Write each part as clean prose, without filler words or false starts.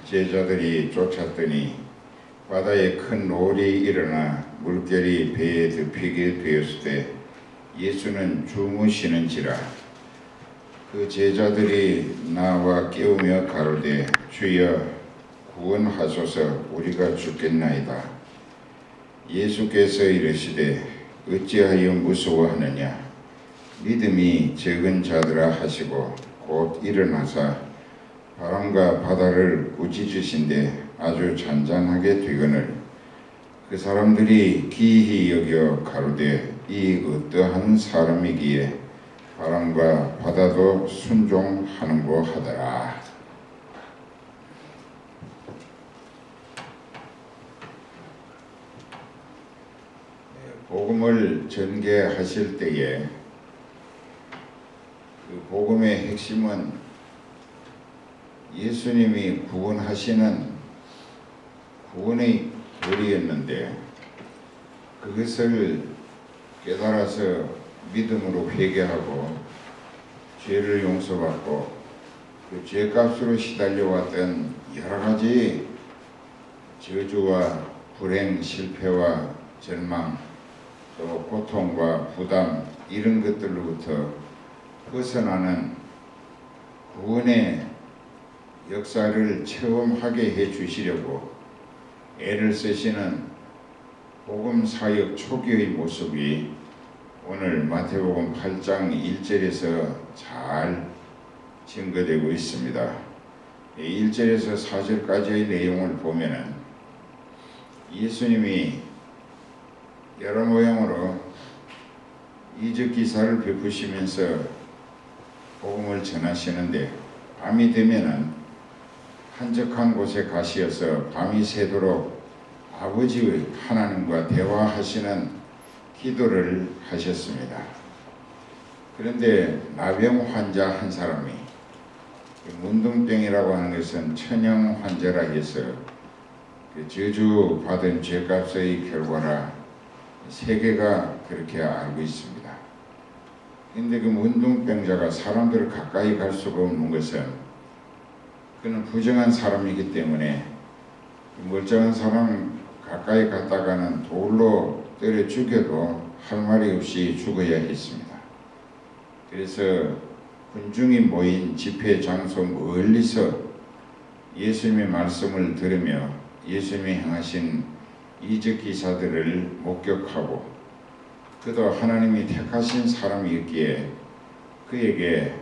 제자들이 쫓았더니 바다에 큰 노을이 일어나 물결이 배에 덮이게 되었을 때 예수는 주무시는지라. 그 제자들이 나와 깨우며 가로되 주여 구원하소서 우리가 죽겠나이다. 예수께서 이르시되 어찌하여 무서워하느냐. 믿음이 적은 자들아 하시고 곧 일어나사 바람과 바다를 꾸짖으신데 아주 잔잔하게 되거늘 그 사람들이 기이히 여겨 가로되 이 어떠한 사람이기에 바람과 바다도 순종하는고 하더라. 복음을 전개하실 때에 그 복음의 핵심은 예수님이 구원하시는 구원의 도리였는데 그것을 깨달아서 믿음으로 회개하고 죄를 용서받고 그 죄값으로 시달려왔던 여러 가지 저주와 불행, 실패와 절망, 또 고통과 부담 이런 것들로부터 벗어나는 구원의 역사를 체험하게 해 주시려고 애를 쓰시는 복음 사역 초기의 모습이 오늘 마태복음 8장 1절에서 잘 증거되고 있습니다. 1절에서 4절까지의 내용을 보면은 예수님이 여러 모양으로 이적 기사를 베푸시면서 복음을 전하시는데 밤이 되면은 한적한 곳에 가시어서 밤이 새도록 아버지 하나님과 대화하시는 기도를 하셨습니다. 그런데 나병 환자 한 사람이 문둥병이라고 하는 것은 천형 환자라 해서 저주 받은 죄값의 결과라 세계가 그렇게 알고 있습니다. 그런데 그 문둥병자가 사람들을 가까이 갈 수가 없는 것은 그는 부정한 사람이기 때문에 멀쩡한 사람 가까이 갔다가는 돌로 때려 죽여도 할 말이 없이 죽어야 했습니다. 그래서 군중이 모인 집회 장소 멀리서 예수님의 말씀을 들으며 예수님이 행하신 이적 기사들을 목격하고 그도 하나님이 택하신 사람이었기에 그에게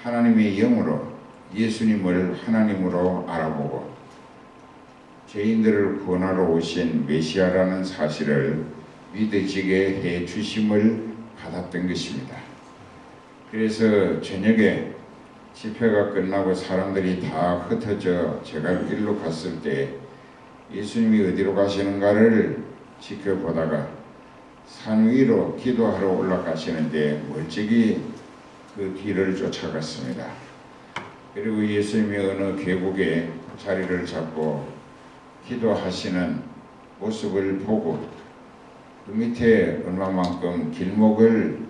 하나님의 영으로 예수님을 하나님으로 알아보고 죄인들을 구원하러 오신 메시아라는 사실을 믿어지게 해 주심을 받았던 것입니다. 그래서 저녁에 집회가 끝나고 사람들이 다 흩어져 제갈길로 갔을 때 예수님이 어디로 가시는가를 지켜보다가 산 위로 기도하러 올라가시는데 멀찍이 그 뒤를 쫓아갔습니다. 그리고 예수님이 어느 계곡에 자리를 잡고 기도하시는 모습을 보고 그 밑에 얼마만큼 길목을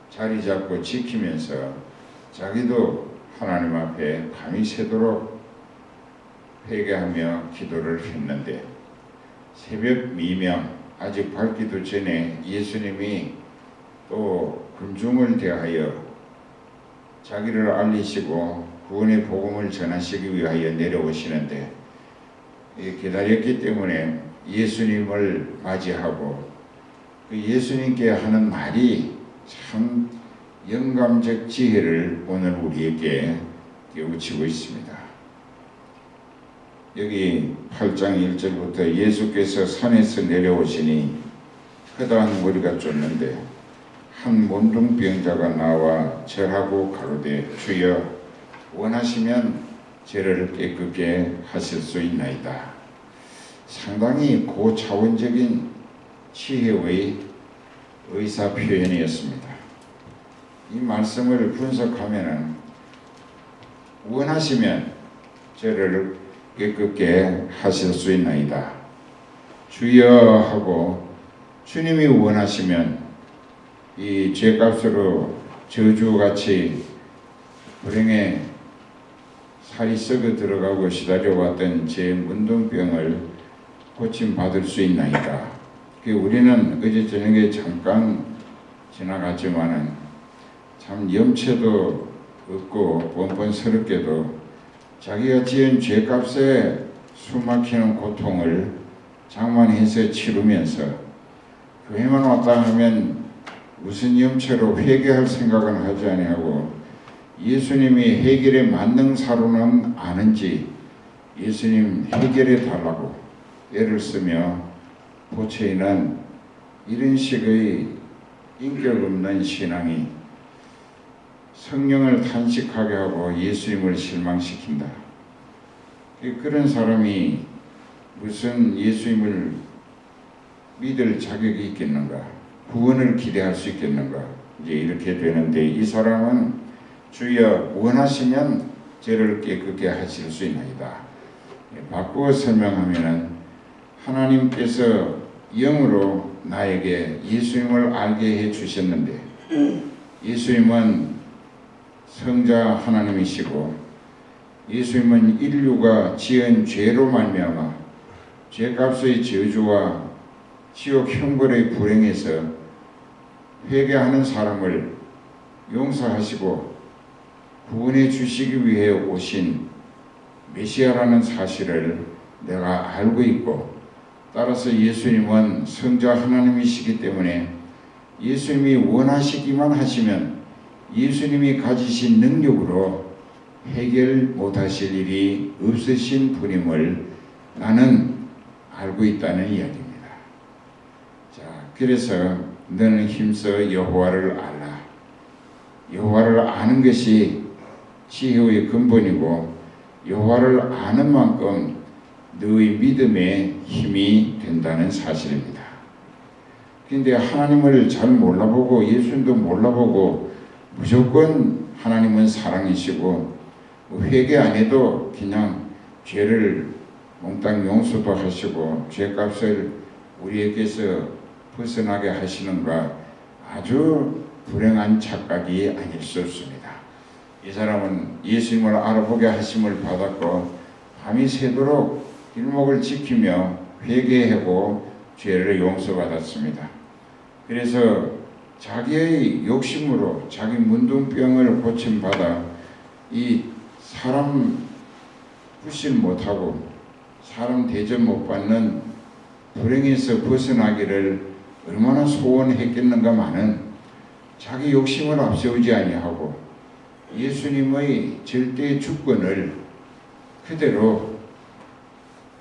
자리 잡고 지키면서 자기도 하나님 앞에 밤이 새도록 회개하며 기도를 했는데 새벽 미명 아직 밝기도 전에 예수님이 또 군중을 대하여 자기를 알리시고 구원의 복음을 전하시기 위하여 내려오시는데 기다렸기 때문에 예수님을 맞이하고 그 예수님께 하는 말이 참 영감적 지혜를 오늘 우리에게 깨우치고 있습니다. 여기 8장 1절부터 예수께서 산에서 내려오시니 허다한 무리가 쫓는데 한 문둥병자가 나와 절하고 가로되 주여 원하시면 죄를 깨끗게 하실 수 있나이다. 상당히 고차원적인 지혜의 의사 표현이었습니다. 이 말씀을 분석하면은 원하시면 죄를 깨끗게 하실 수 있나이다. 주여 하고 주님이 원하시면 이 죄값으로 저주같이 불행의 살이 썩어 들어가고 시달려왔던 제 문둥병을 고침받을 수 있나이까. 우리는 어제 저녁에 잠깐 지나갔지만은 참 염체도 없고 번번스럽게도 자기가 지은 죄값에 숨막히는 고통을 장만해서 치르면서 교회만 왔다 하면 무슨 염체로 회개할 생각은 하지 아니하고 예수님이 해결의 만능사로는 아는지 예수님 해결해 달라고 애를 쓰며 보채이는 이런 식의 인격 없는 신앙이 성령을 탄식하게 하고 예수님을 실망시킨다. 그런 사람이 무슨 예수님을 믿을 자격이 있겠는가? 구원을 기대할 수 있겠는가? 이제 이렇게 되는데 이 사람은 주여 원하시면 죄를 깨끗게 하실 수 있나이다. 바꾸어 설명하면은 하나님께서 영으로 나에게 예수님을 알게 해 주셨는데 예수님은 성자 하나님이시고 예수님은 인류가 지은 죄로 말미암아 죄값의 저주와 지옥 형벌의 불행에서 회개하는 사람을 용서하시고 구원해 주시기 위해 오신 메시아라는 사실을 내가 알고 있고 따라서 예수님은 성자 하나님이시기 때문에 예수님이 원하시기만 하시면 예수님이 가지신 능력으로 해결 못하실 일이 없으신 분임을 나는 알고 있다는 이야기입니다. 자, 그래서 너는 힘써 여호와를 알라. 여호와를 아는 것이 지혜의 근본이고 여호와를 아는 만큼 너의 믿음의 힘이 된다는 사실입니다. 그런데 하나님을 잘 몰라보고 예수님도 몰라보고 무조건 하나님은 사랑이시고 회개 안 해도 그냥 죄를 몽땅 용서도 하시고 죄값을 우리에게서 벗어나게 하시는가 아주 불행한 착각이 아닐 수 없습니다. 이 사람은 예수님을 알아보게 하심을 받았고 밤이 새도록 길목을 지키며 회개하고 죄를 용서받았습니다. 그래서 자기의 욕심으로 자기 문둥병을 고침받아 이 사람 불신 못하고 사람 대접 못 받는 불행에서 벗어나기를 얼마나 소원했겠는가마는 자기 욕심을 앞세우지 아니하고 예수님의 절대 주권을 그대로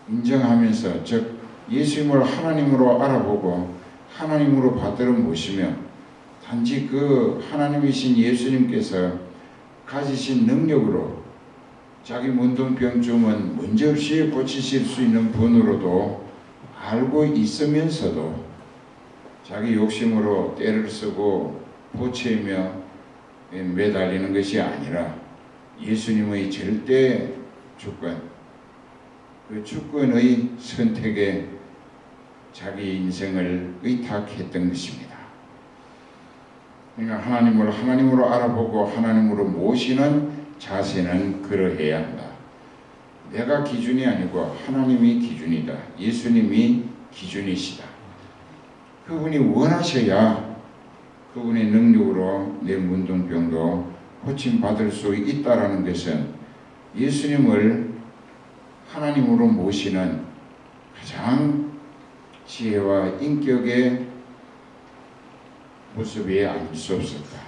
인정하면서 즉 예수님을 하나님으로 알아보고 하나님으로 받들어 모시며 단지 그 하나님이신 예수님께서 가지신 능력으로 자기 문둥병쯤은 문제없이 고치실 수 있는 분으로도 알고 있으면서도 자기 욕심으로 때를 쓰고 보채며 매달리는 것이 아니라 예수님의 절대 주권, 그 주권의 선택에 자기 인생을 의탁했던 것입니다. 그러니까 하나님을 하나님으로 알아보고 하나님으로 모시는 자세는 그러해야 한다. 내가 기준이 아니고 하나님이 기준이다. 예수님이 기준이시다. 그분이 원하셔야 그분의 능력으로 내 문둥병도 고침받을 수 있다라는 것은 예수님을 하나님으로 모시는 가장 지혜와 인격의 모습이 아닐 수 없었다.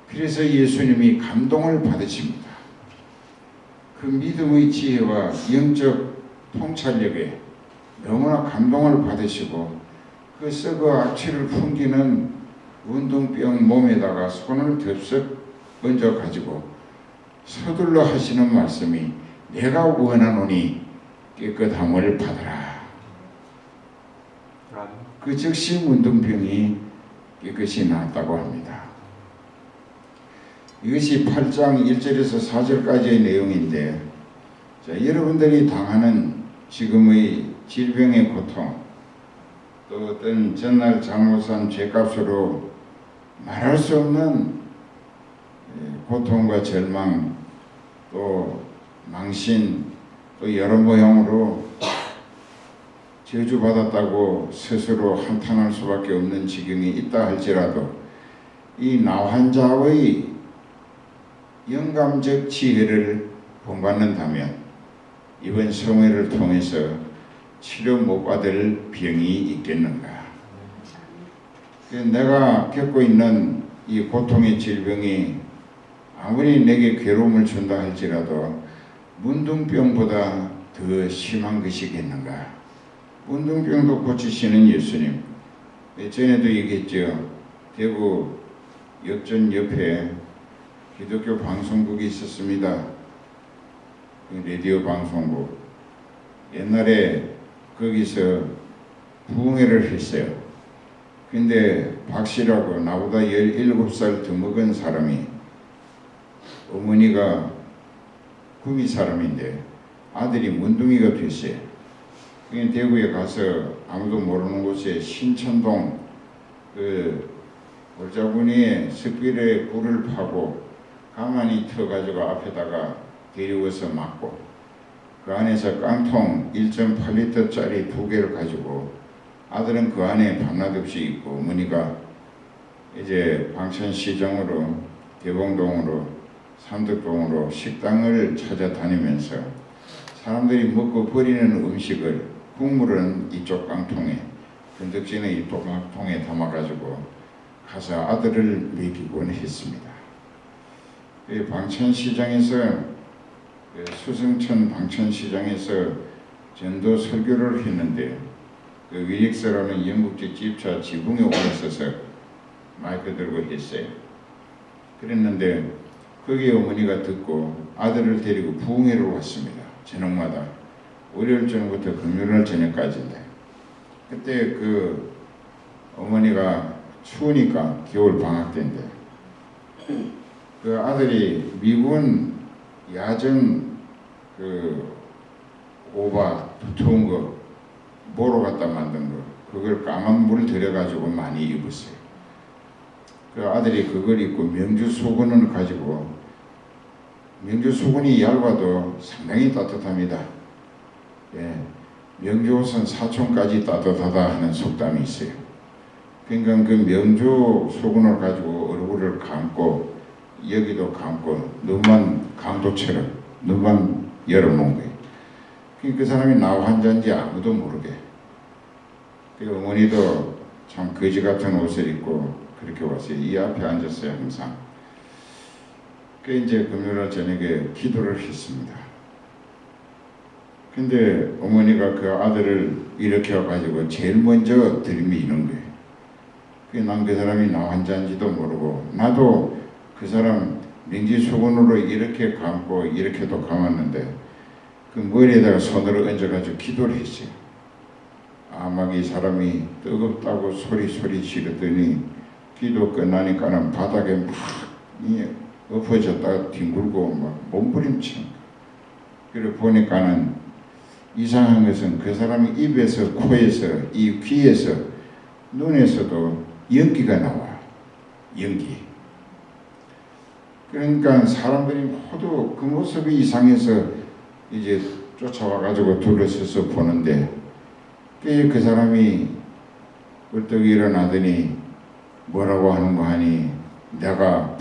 그래서 예수님이 감동을 받으십니다. 그 믿음의 지혜와 영적 통찰력에 너무나 감동을 받으시고 그 썩어 악취를 풍기는 운동병 몸에다가 손을 덥석 얹어 가지고 서둘러 하시는 말씀이 내가 원하노니 깨끗함을 받아라. 그 즉시 문둥병이 깨끗이 나았다고 합니다. 이것이 8장 1절에서 4절까지의 내용인데 자, 여러분들이 당하는 지금의 질병의 고통 또 어떤 전날 잘못한 죄값으로 말할 수 없는 고통과 절망 또 망신 또 여러 모형으로 저주받았다고 스스로 한탄할 수밖에 없는 지경이 있다 할지라도 이 나환자의 영감적 지혜를 본받는다면 이번 성회를 통해서 치료 못 받을 병이 있겠는가. 내가 겪고 있는 이 고통의 질병이 아무리 내게 괴로움을 준다 할지라도 문둥병보다 더 심한 것이겠는가. 문둥병도 고치시는 예수님. 전에도 얘기했죠. 대구 역전 옆에 기독교 방송국이 있었습니다. 라디오 방송국. 옛날에 거기서 부흥회를 했어요. 근데 박씨라고 나보다 17살 더 먹은 사람이, 어머니가 구미 사람인데 아들이 문둥이가 됐어요. 그냥 대구에 가서 아무도 모르는 곳에 신천동 그 골짜구니에 습길에 불을 파고 가만히 터가지고 앞에다가 데리워서 맞고 그 안에서 깡통 1.8리터짜리 2개를 가지고 아들은 그 안에 밤낮없이 있고 어머니가 이제 방천시장으로 대봉동으로 삼덕동으로 식당을 찾아다니면서 사람들이 먹고 버리는 음식을 국물은 이쪽 깡통에 건더기는 이쪽 깡통에 담아가지고 가서 아들을 먹이곤 했습니다. 방천시장에서 수성천 방천시장에서 전도 설교를 했는데 그 윌릭스라는 영국제 집차 지붕에 올라서서 마이크 들고 했어요. 그랬는데 거기 어머니가 듣고 아들을 데리고 부흥회를 왔습니다. 저녁마다 월요일 저녁부터 금요일 저녁까지인데 그때 그 어머니가 추우니까 겨울 방학 때인데 그 아들이 미군 야전 그 오바 두터운 거 모로 갖다 만든 거 그걸 까만 물 들여가지고 많이 입었어요. 그 아들이 그걸 입고 명주 수건을 가지고 명주 수건이 얇아도 상당히 따뜻합니다. 예, 명주 옷은 사촌까지 따뜻하다 하는 속담이 있어요. 그러니까 그 명주 수건을 가지고 얼굴을 감고 여기도 감고 눈만 강도처럼 눈만 열어놓은 거예요. 그 사람이 나 환자인지 아무도 모르게. 그 어머니도 참 거지 같은 옷을 입고 그렇게 왔어요. 이 앞에 앉았어요 항상. 그 이제 금요일 저녁에 기도를 했습니다. 근데 어머니가 그 아들을 일으켜가지고 제일 먼저 들이미는 거예요. 난 그 사람이 나 환자인지도 모르고 나도 그 사람 명지수건으로 이렇게 감고 이렇게도 감았는데 그 머리에다가 손으로 얹어가지고 기도를 했어요. 막 이 사람이 뜨겁다고 소리 지르더니 기도 끝나니까는 바닥에 막 엎어졌다가 뒹굴고 막 몸부림쳐. 그래 보니까는 이상한 것은 그 사람이 입에서 코에서 이 귀에서 눈에서도 연기가 나와. 연기. 그러니까 사람들이 모두 그 모습이 이상해서 이제 쫓아와가지고 둘러서서 보는데 그 사람이 벌떡 일어나더니 뭐라고 하는 거 하니 내가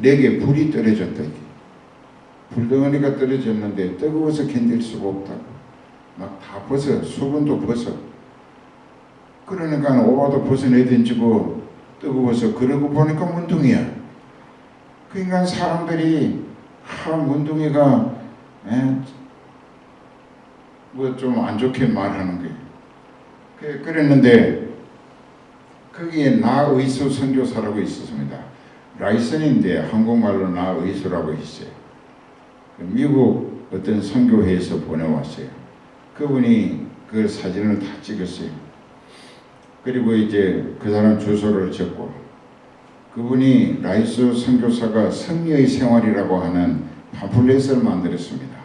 내게 불이 떨어졌다. 불덩어리가 떨어졌는데 뜨거워서 견딜 수가 없다고 막 다 벗어 수건도 벗어 그러니까 오바도 벗어내던지고 뜨거워서 그러고 보니까 문둥이야. 그러니까 사람들이 문둥이가 뭐 좀 안 좋게 말하는 거예요. 그랬는데 거기에 나의수 선교사라고 있었습니다. 라이선인데 한국말로 나의수라고 있어요. 미국 어떤 선교회에서 보내왔어요. 그분이 그 사진을 다 찍었어요. 그리고 이제 그 사람 주소를 적고 그분이 라이스 선교사가 승리의 생활이라고 하는 팜플렛을 만들었습니다.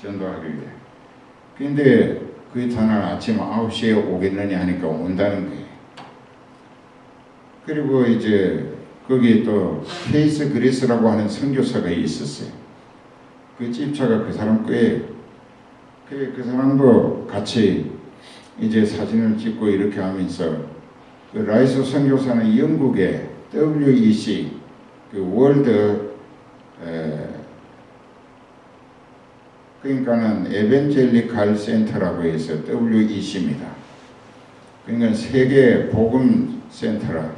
전도하기 위해. 근데 그 다날 아침 9시에 오겠느냐 하니까 온다는 거예요. 그리고 이제 거기 또 케이스 그리스라고 하는 선교사가 있었어요. 그 집차가 그 사람 거예요. 그 사람도 같이 이제 사진을 찍고 이렇게 하면서 그 라이스 선교사는 영국의 WEC 그 월드 그러니까는 에벤젤리칼 센터라고 해서 WEC입니다. 그러니까 세계 복음 센터라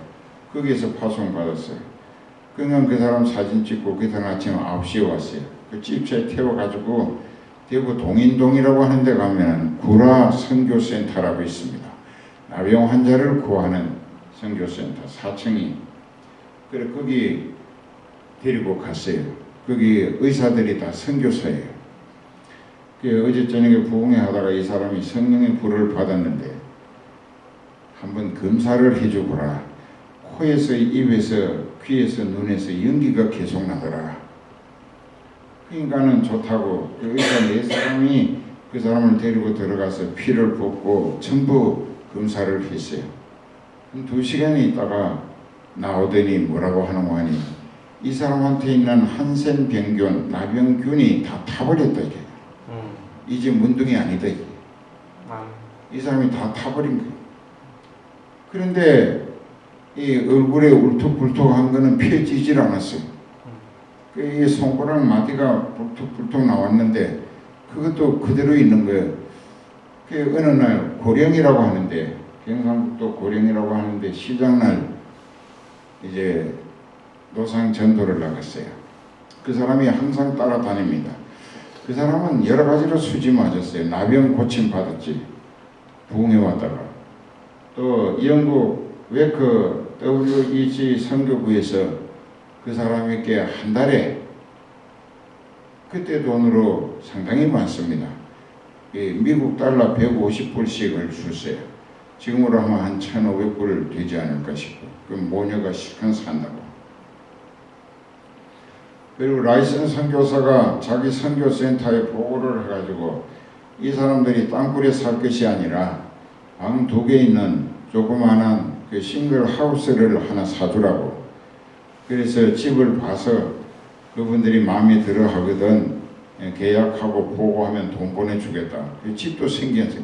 거기에서 파송받았어요. 그러니까 그 사람 사진 찍고 그날 아침 9시에 왔어요. 그 집차에 태워가지고 대구 동인동이라고 하는 데 가면 구라 선교센터라고 있습니다. 나병 환자를 구하는 선교센터 4층이. 그래 거기 데리고 갔어요. 거기 의사들이 다 선교사예요. 어제 저녁에 부흥회 하다가 이 사람이 성령의 불을 받았는데 한번 검사를 해주거라. 코에서 입에서 귀에서 눈에서 연기가 계속 나더라. 그러니까는 좋다고 그 의사 4사람이 그 사람을 데리고 들어가서 피를 붓고 전부 검사를 했어요. 2시간이 있다가 나오더니 뭐라고 하는 거니 이 사람한테 있는 한센병균, 나병균이 다 타버렸다 이게. 이제 문둥이 아니다 이게. 이 사람이 다 타버린 거예요. 그런데 이 얼굴에 울퉁불퉁한 거는 펴지질 않았어요. 이 손가락 마디가 불뚝불뚝 나왔는데 그것도 그대로 있는 거예요. 어느 날 고령이라고 하는데 경상북도 고령이라고 하는데 시장날 이제 노상 전도를 나갔어요. 그 사람이 항상 따라다닙니다. 그 사람은 여러 가지로 수지 맞았어요. 나병 고침 받았지. 부흥해 왔다가 또 영국 웨크 WEC 선교부에서 그 사람에게 한 달에 그때 돈으로 상당히 많습니다. 미국 달러 150불씩을 줬어요. 지금으로 하면 한 1,500불 되지 않을까 싶고 그 모녀가 실컷 산다고. 그리고 라이슨 선교사가 자기 선교센터에 보고를 해가지고 이 사람들이 땅굴에 살 것이 아니라 방 2개 있는 조그마한 그 싱글 하우스를 하나 사주라고. 그래서 집을 봐서 그분들이 마음에 들어 하거든 계약하고 보고하면 돈 보내주겠다. 그 집도 생겼어요.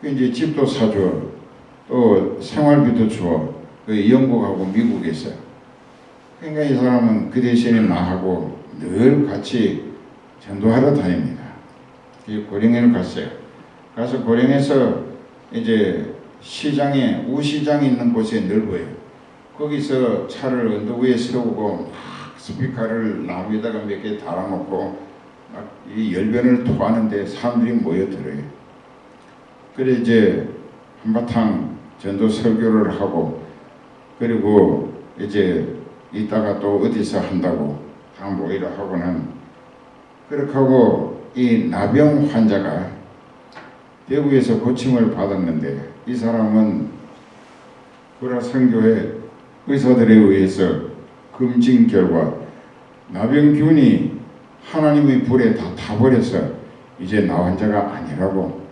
그 이제 집도 사줘. 또 생활비도 줘. 그 영국하고 미국에서. 그러니까 이 사람은 그 대신에 나하고 늘 같이 전도하러 다닙니다. 고령에를 갔어요. 가서 고령에서 이제 시장에 우시장이 있는 곳에 넓어요. 거기서 차를 언덕 위에 세우고 막 스피커를 나무에다가 몇 개 달아놓고 막 이 열변을 토하는데 사람들이 모여들어요. 그래 이제 한바탕 전도 설교를 하고 그리고 이제 이따가 또 어디서 한다고 다 모이라 하고는 그렇게 하고 이 나병 환자가 대구에서 고침을 받았는데 이 사람은 구라 선교회 의사들에 의해서 검진 결과 나병균이 하나님의 불에 다 타버려서 이제 나 환자가 아니라고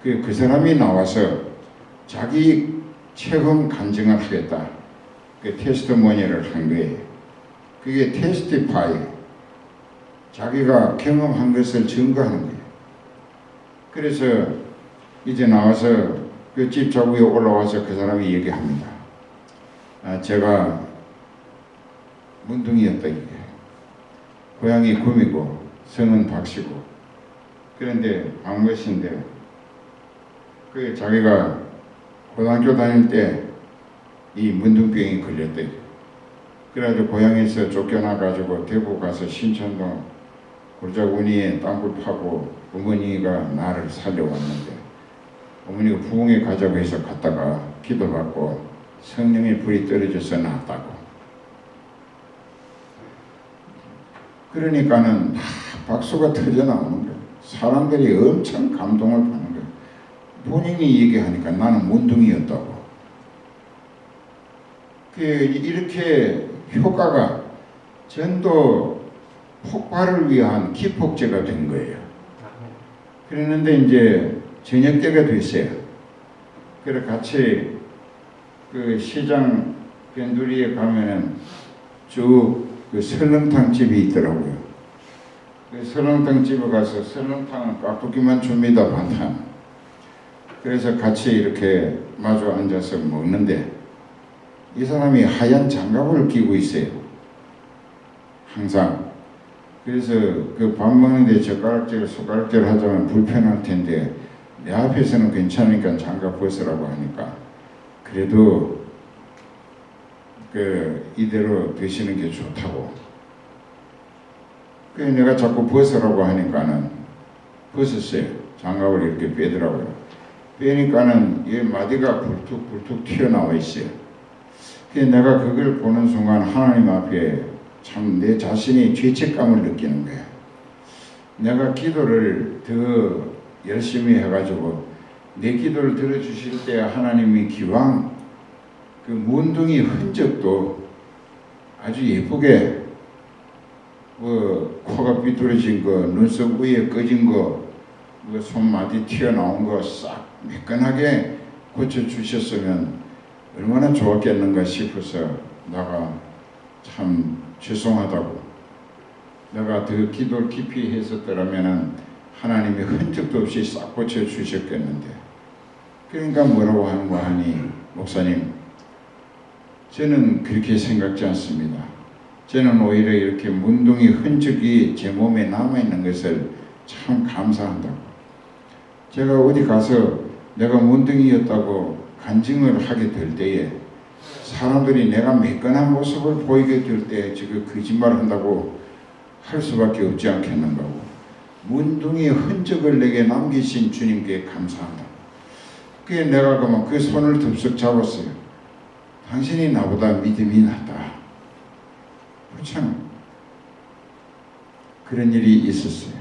그 사람이 나와서 자기 체험 간증을 하겠다. 그 테스트모니를 한 거예요. 그게 테스티파이 자기가 경험한 것을 증거하는 거예요. 그래서 이제 나와서 그 집차 위에 올라와서 그 사람이 얘기합니다. 제가 문둥이였다 이게. 고향이 구미고 성은 박씨고 그런데 박모씨인데 그 자기가 고등학교 다닐 때 이 문둥병이 걸렸다 이게. 그래가지고 고향에서 쫓겨나가지고 대구 가서 신천동 골짜구니에 땅굴 파고 어머니가 나를 살려왔는데 어머니가 부흥회 가자고 해서 갔다가 기도받고 성령의 불이 떨어져서 나았다고. 그러니까는 박수가 터져 나오는 거예요. 사람들이 엄청 감동을 받는 거예요. 본인이 얘기하니까 나는 문둥이였다고. 이렇게 효과가 전도 폭발을 위한 기폭제가 된 거예요. 그랬는데 이제 저녁 때가 됐어요. 그래 같이 그 시장 변두리에 가면은 쭉 그 설렁탕 집이 있더라고요. 그 설렁탕 집에 가서 설렁탕은 깍두기만 줍니다. 반찬. 그래서 같이 이렇게 마주 앉아서 먹는데 이 사람이 하얀 장갑을 끼고 있어요. 항상. 그래서 그 밥 먹는데 젓가락질, 숟가락질 하자면 불편할 텐데 내 앞에서는 괜찮으니까 장갑 벗으라고 하니까 그래도 그 이대로 드시는 게 좋다고. 그래서 내가 자꾸 벗으라고 하니까는 벗었어요. 장갑을 이렇게 빼더라고요. 빼니까는 이 마디가 불툭불툭 튀어나와 있어요. 그래서 내가 그걸 보는 순간 하나님 앞에 참 내 자신이 죄책감을 느끼는 거예요. 내가 기도를 더 열심히 해가지고 내 기도를 들어주실 때 하나님이 기왕 그 문둥이 흔적도 아주 예쁘게 뭐 코가 삐뚤어진 거, 눈썹 위에 꺼진 거, 뭐 손마디 튀어나온 거 싹 매끈하게 고쳐주셨으면 얼마나 좋았겠는가 싶어서 내가 참 죄송하다고. 내가 더 기도를 깊이 했었더라면 하나님이 흔적도 없이 싹 고쳐주셨겠는데. 그러니까 뭐라고 하는 거 하니, 목사님, 저는 그렇게 생각지 않습니다. 저는 오히려 이렇게 문둥이 흔적이 제 몸에 남아있는 것을 참 감사한다고. 제가 어디 가서 내가 문둥이였다고 간증을 하게 될 때에 사람들이 내가 매끈한 모습을 보이게 될 때 지금 거짓말을 한다고 할 수밖에 없지 않겠는가고. 문둥이의 흔적을 내게 남기신 주님께 감사한다. 그게 내가 그러면 그 손을 덥석 잡았어요. 당신이 나보다 믿음이 낫다. 그렇잖아. 그런 일이 있었어요.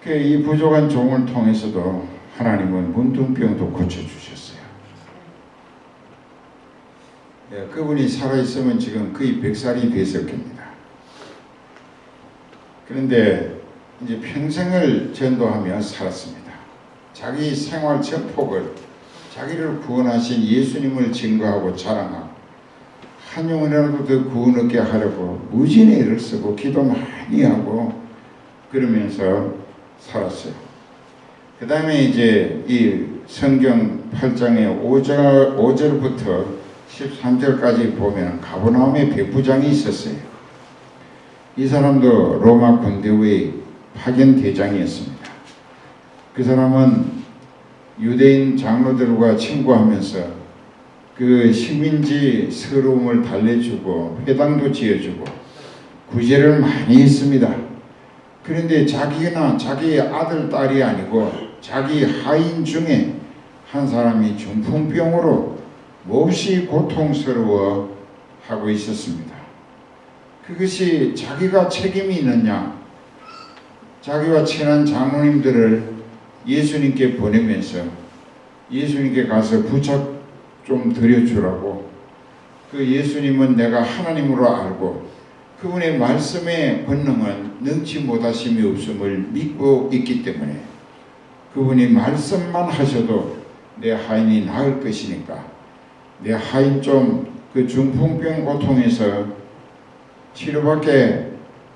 이 부족한 종을 통해서도 하나님은 문둥병도 고쳐주셨어요. 그분이 살아있으면 지금 거의 100살이 됐을 겁니다. 그런데 이제 평생을 전도하며 살았습니다. 자기 생활 전폭을 자기를 구원하신 예수님을 증거하고 자랑하고 한 영혼이라도 더 구원 얻게 하려고 무진의 애를 쓰고 기도 많이 하고 그러면서 살았어요. 그 다음에 이제 이 성경 8장의 5절부터 13절까지 보면 가버나움에 백부장이 있었어요. 이 사람도 로마 군대의 파견 대장이었습니다. 그 사람은 유대인 장로들과 친구하면서 그 식민지 서러움을 달래주고 회당도 지어주고 구제를 많이 했습니다. 그런데 자기나 자기 아들, 딸이 아니고 자기 하인 중에 한 사람이 중풍병으로 몹시 고통스러워 하고 있었습니다. 그것이 자기가 책임이 있느냐? 자기와 친한 장로님들을 예수님께 보내면서 예수님께 가서 부착 좀 드려주라고. 그 예수님은 내가 하나님으로 알고 그분의 말씀의 권능은 능치 못하심이 없음을 믿고 있기 때문에 그분이 말씀만 하셔도 내 하인이 나을 것이니까 내 하인 좀 그 중풍병 고통에서 치료받게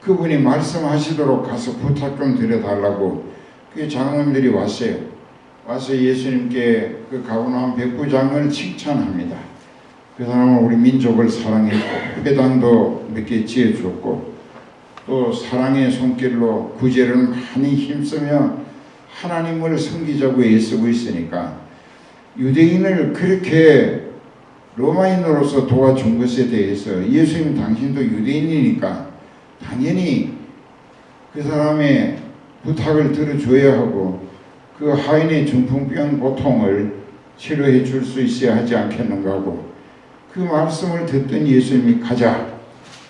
그분이 말씀하시도록 가서 부탁 좀 드려달라고 그 장로님들이 왔어요. 와서 예수님께 그 가버나움 백부장을 칭찬합니다. 그 사람은 우리 민족을 사랑했고 회당도 몇 개 지어줬고 또 사랑의 손길로 구제를 많이 힘쓰며 하나님을 섬기자고 애쓰고 있으니까 유대인을 그렇게 로마인으로서 도와준 것에 대해서 예수님 당신도 유대인이니까 당연히 그 사람의 부탁을 들어줘야 하고 그 하인의 중풍병 고통을 치료해 줄 수 있어야 하지 않겠는가 하고 그 말씀을 듣던 예수님이 가자,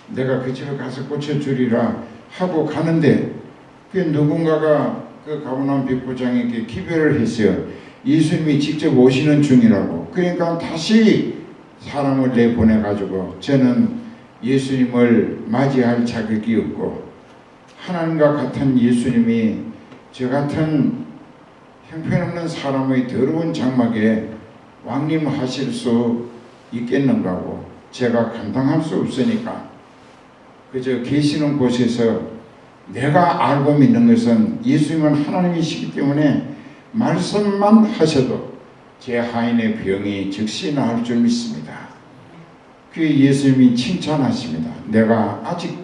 내가 그 집에 가서 고쳐주리라 하고 가는데 그 누군가가 그 가버나움 백부장에게 기별을 했어요. 예수님이 직접 오시는 중이라고. 그러니까 다시 사람을 내보내가지고 저는 예수님을 맞이할 자격이 없고 하나님과 같은 예수님이 저 같은 형편없는 사람의 더러운 장막에 왕림하실 수 있겠는가 하고 제가 감당할 수 없으니까 그저 계시는 곳에서 내가 알고 믿는 것은 예수님은 하나님이시기 때문에 말씀만 하셔도 제 하인의 병이 즉시 나을 줄 믿습니다. 그 예수님이 칭찬하십니다. 내가 아직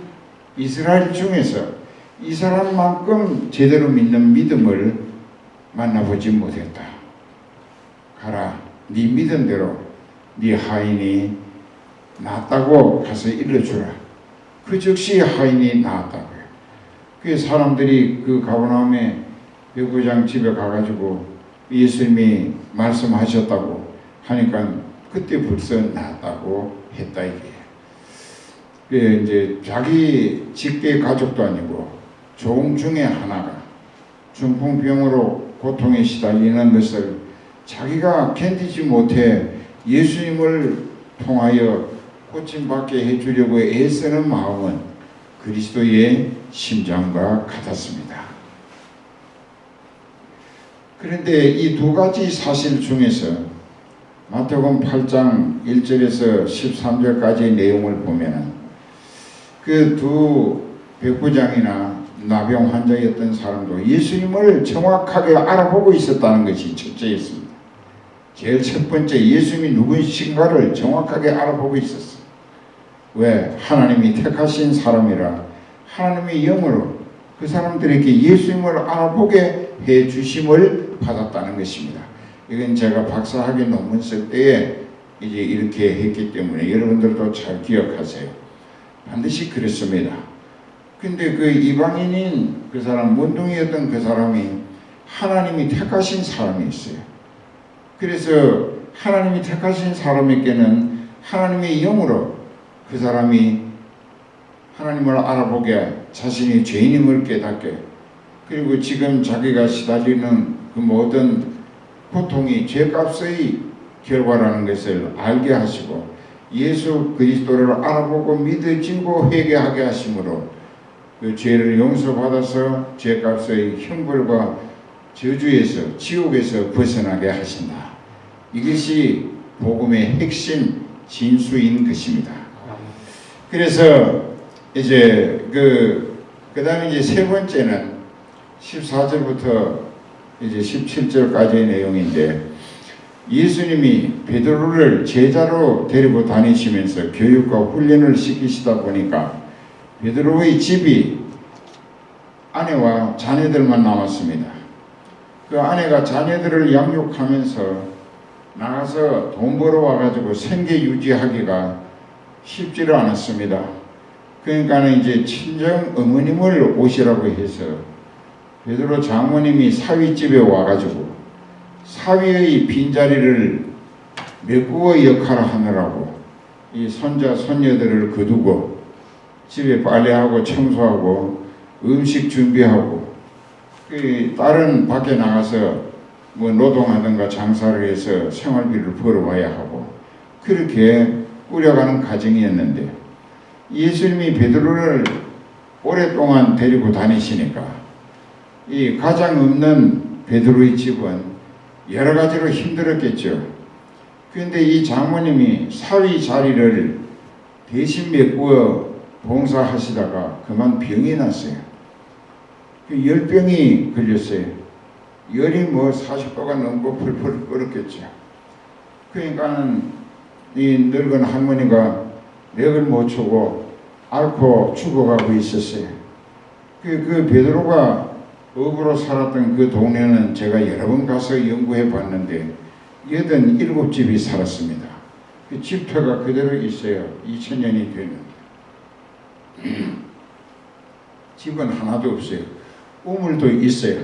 이스라엘 중에서 이 사람만큼 제대로 믿는 믿음을 만나보지 못했다. 가라, 네 믿은 대로 네 하인이 낫다고 가서 일러주라. 그 즉시 하인이 나았다고요. 그 사람들이 그 가버나움의 백부장 집에 가가지고 예수님이 말씀하셨다고 하니까 그때 벌써 나았다고 했다 이게. 그 이제 자기 직계 가족도 아니고 종 중에 하나가 중풍병으로 고통에 시달리는 것을 자기가 견디지 못해 예수님을 통하여 고침받게 해주려고 애쓰는 마음은 그리스도의 심장과 같았습니다. 그런데 이 두 가지 사실 중에서 마태복음 8장 1절에서 13절까지의 내용을 보면 그 두 백부장이나 나병 환자였던 사람도 예수님을 정확하게 알아보고 있었다는 것이 첫째였습니다. 제일 첫 번째, 예수님이 누구신가를 정확하게 알아보고 있었어요. 왜? 하나님이 택하신 사람이라 하나님의 영으로 그 사람들에게 예수님을 알아보게 해 주심을 받았다는 것입니다. 이건 제가 박사학위 논문 쓸 때에 이제 이렇게 했기 때문에 여러분들도 잘 기억하세요. 반드시 그렇습니다. 근데 그 이방인인 그 사람, 문둥이였던 그 사람이 하나님이 택하신 사람이었어요. 그래서 하나님이 택하신 사람에게는 하나님의 영으로 그 사람이 하나님을 알아보게, 자신이 죄인임을 깨닫게, 그리고 지금 자기가 시달리는 그 모든 고통이 죄값의 결과라는 것을 알게 하시고 예수 그리스도를 알아보고 믿어지고 회개하게 하심으로 그 죄를 용서받아서 죄값의 형벌과 저주에서 지옥에서 벗어나게 하신다. 이것이 복음의 핵심 진수인 것입니다. 그래서 이제 그 다음에 이제 세 번째는 14절부터 이제 17절까지의 내용인데, 예수님이 베드로를 제자로 데리고 다니시면서 교육과 훈련을 시키시다 보니까 베드로의 집이 아내와 자녀들만 남았습니다. 그 아내가 자녀들을 양육하면서 나가서 돈 벌어 와가지고 생계 유지하기가 쉽지를 않았습니다. 그러니까는 이제 친정 어머님을 오시라고 해서 베드로 장모님이 사위집에 와가지고 사위의 빈자리를 메꾸어 역할을 하느라고 이 손자 손녀들을 거두고 집에 빨래하고 청소하고 음식 준비하고 그 딸은 밖에 나가서 뭐 노동하든가 장사를 해서 생활비를 벌어와야 하고 그렇게 꾸려가는 가정이었는데, 예수님이 베드로를 오랫동안 데리고 다니시니까 이 가장 없는 베드로의 집은 여러 가지로 힘들었겠죠. 그런데 이 장모님이 사위 자리를 대신 메꾸어 봉사하시다가 그만 병이 났어요. 열병이 걸렸어요. 열이 뭐 40도가 넘고 펄펄 끓었겠죠. 그러니까는 이 늙은 할머니가 맥을 못 추고 앓고 죽어가고 있었어요. 그 베드로가 업으로 살았던 그 동네는 제가 여러 번 가서 연구해 봤는데 87집이 살았습니다. 그 집터가 그대로 있어요. 2000년이 되는. 집은 하나도 없어요. 우물도 있어요.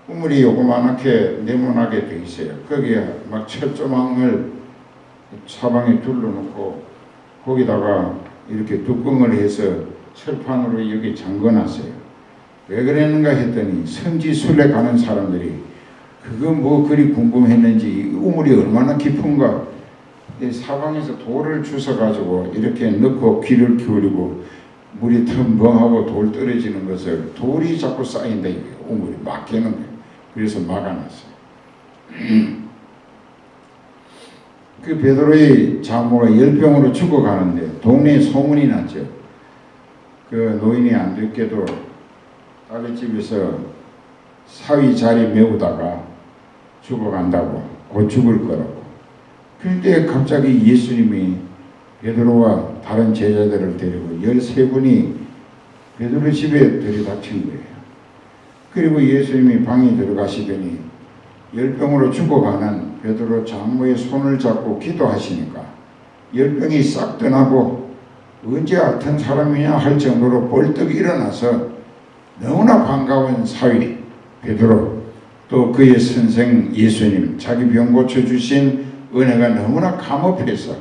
우물이 요그만하게 네모나게 돼 있어요. 거기에 막 철조망을 사방에 둘러놓고 거기다가 이렇게 뚜껑을 해서 철판으로 여기 잠궈놨어요. 왜 그랬는가 했더니 성지순례 가는 사람들이 그거 뭐 그리 궁금했는지 우물이 얼마나 깊은가, 사방에서 돌을 주워가지고 이렇게 넣고 귀를 기울이고 물이 텀벙하고 돌 떨어지는 것을 돌이 자꾸 쌓인다 이거예요. 우물이 막히는 거예요. 그래서 막아놨어요. 그 베드로의 장모가 열병으로 죽어가는데 동네에 소문이 났죠. 그 노인이 안 됐게도 딸의 집에서 사위 자리 메우다가 죽어간다고, 곧 죽을 거라고. 그런데 갑자기 예수님이 베드로와 다른 제자들을 데리고 13분이 베드로 집에 들이닥친 거예요. 그리고 예수님이 방에 들어가시더니 열병으로 죽어가는 베드로 장모의 손을 잡고 기도하시니까 열병이 싹 떠나고 언제 같은 사람이냐 할 정도로 벌떡 일어나서 너무나 반가운 사위 베드로, 또 그의 선생 예수님, 자기 병 고쳐주신 은혜가 너무나 감업해서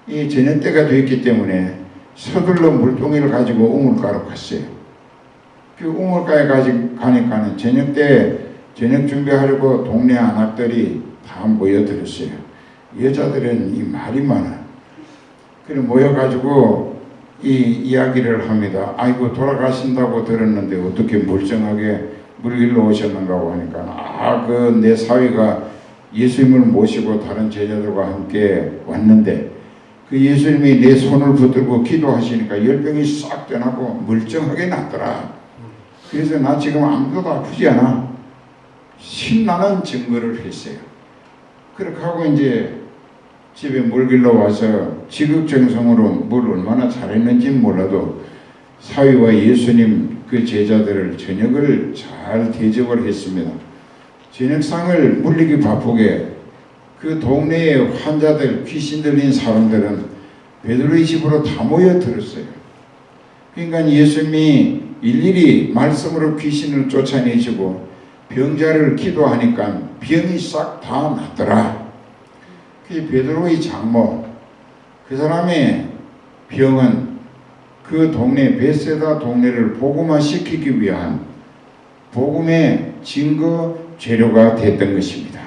이 저녁 때가 됐기 때문에 서둘러 물동이를 가지고 우물가로 갔어요. 그 우물가에 가니까는 저녁 때 저녁 준비하려고 동네 아낙들이 다 모여들었어요. 여자들은 이 말이 많아. 그래 모여가지고 이 이야기를 합니다. 아이고 돌아가신다고 들었는데 어떻게 멀쩡하게 물 길러 오셨는가고 하니까 그 내 사위가 예수님을 모시고 다른 제자들과 함께 왔는데 그 예수님이 내 손을 붙들고 기도하시니까 열병이 싹 떠나고 멀쩡하게 낫더라. 그래서 나 지금 아무것도 아프지 않아. 신나는 증거를 했어요. 그렇게 하고 이제 집에 물 길러 와서 지극정성으로 물 얼마나 잘했는지 몰라도 사위와 예수님 그 제자들을 저녁을 잘 대접을 했습니다. 저녁상을 물리기 바쁘게 그 동네의 환자들, 귀신 들린 사람들은 베드로의 집으로 다 모여들었어요. 그러니까 예수님이 일일이 말씀으로 귀신을 쫓아내시고 병자를 기도하니까 병이 싹 다 낫더라. 그 베드로의 장모, 그 사람의 병은 그 동네 베세다 동네를 복음화시키기 위한 복음의 증거 재료가 됐던 것입니다.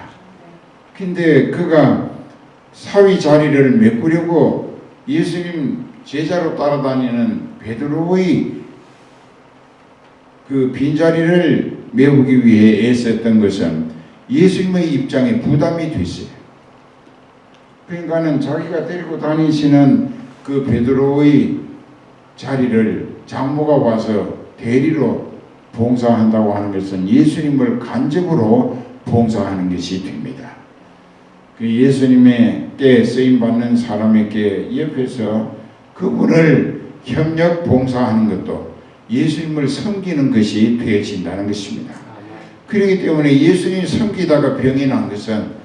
근데 그가 사위 자리를 메꾸려고 예수님 제자로 따라다니는 베드로의 그 빈자리를 메우기 위해 애썼던 것은 예수님의 입장에 부담이 됐어요. 그러니까는 자기가 데리고 다니시는 그 베드로의 자리를 장모가 와서 대리로 봉사한다고 하는 것은 예수님을 간접으로 봉사하는 것이 됩니다. 그 예수님에게 쓰임받는 사람에게 옆에서 그분을 협력 봉사하는 것도 예수님을 섬기는 것이 되어진다는 것입니다. 그렇기 때문에 예수님이 섬기다가 병이 난 것은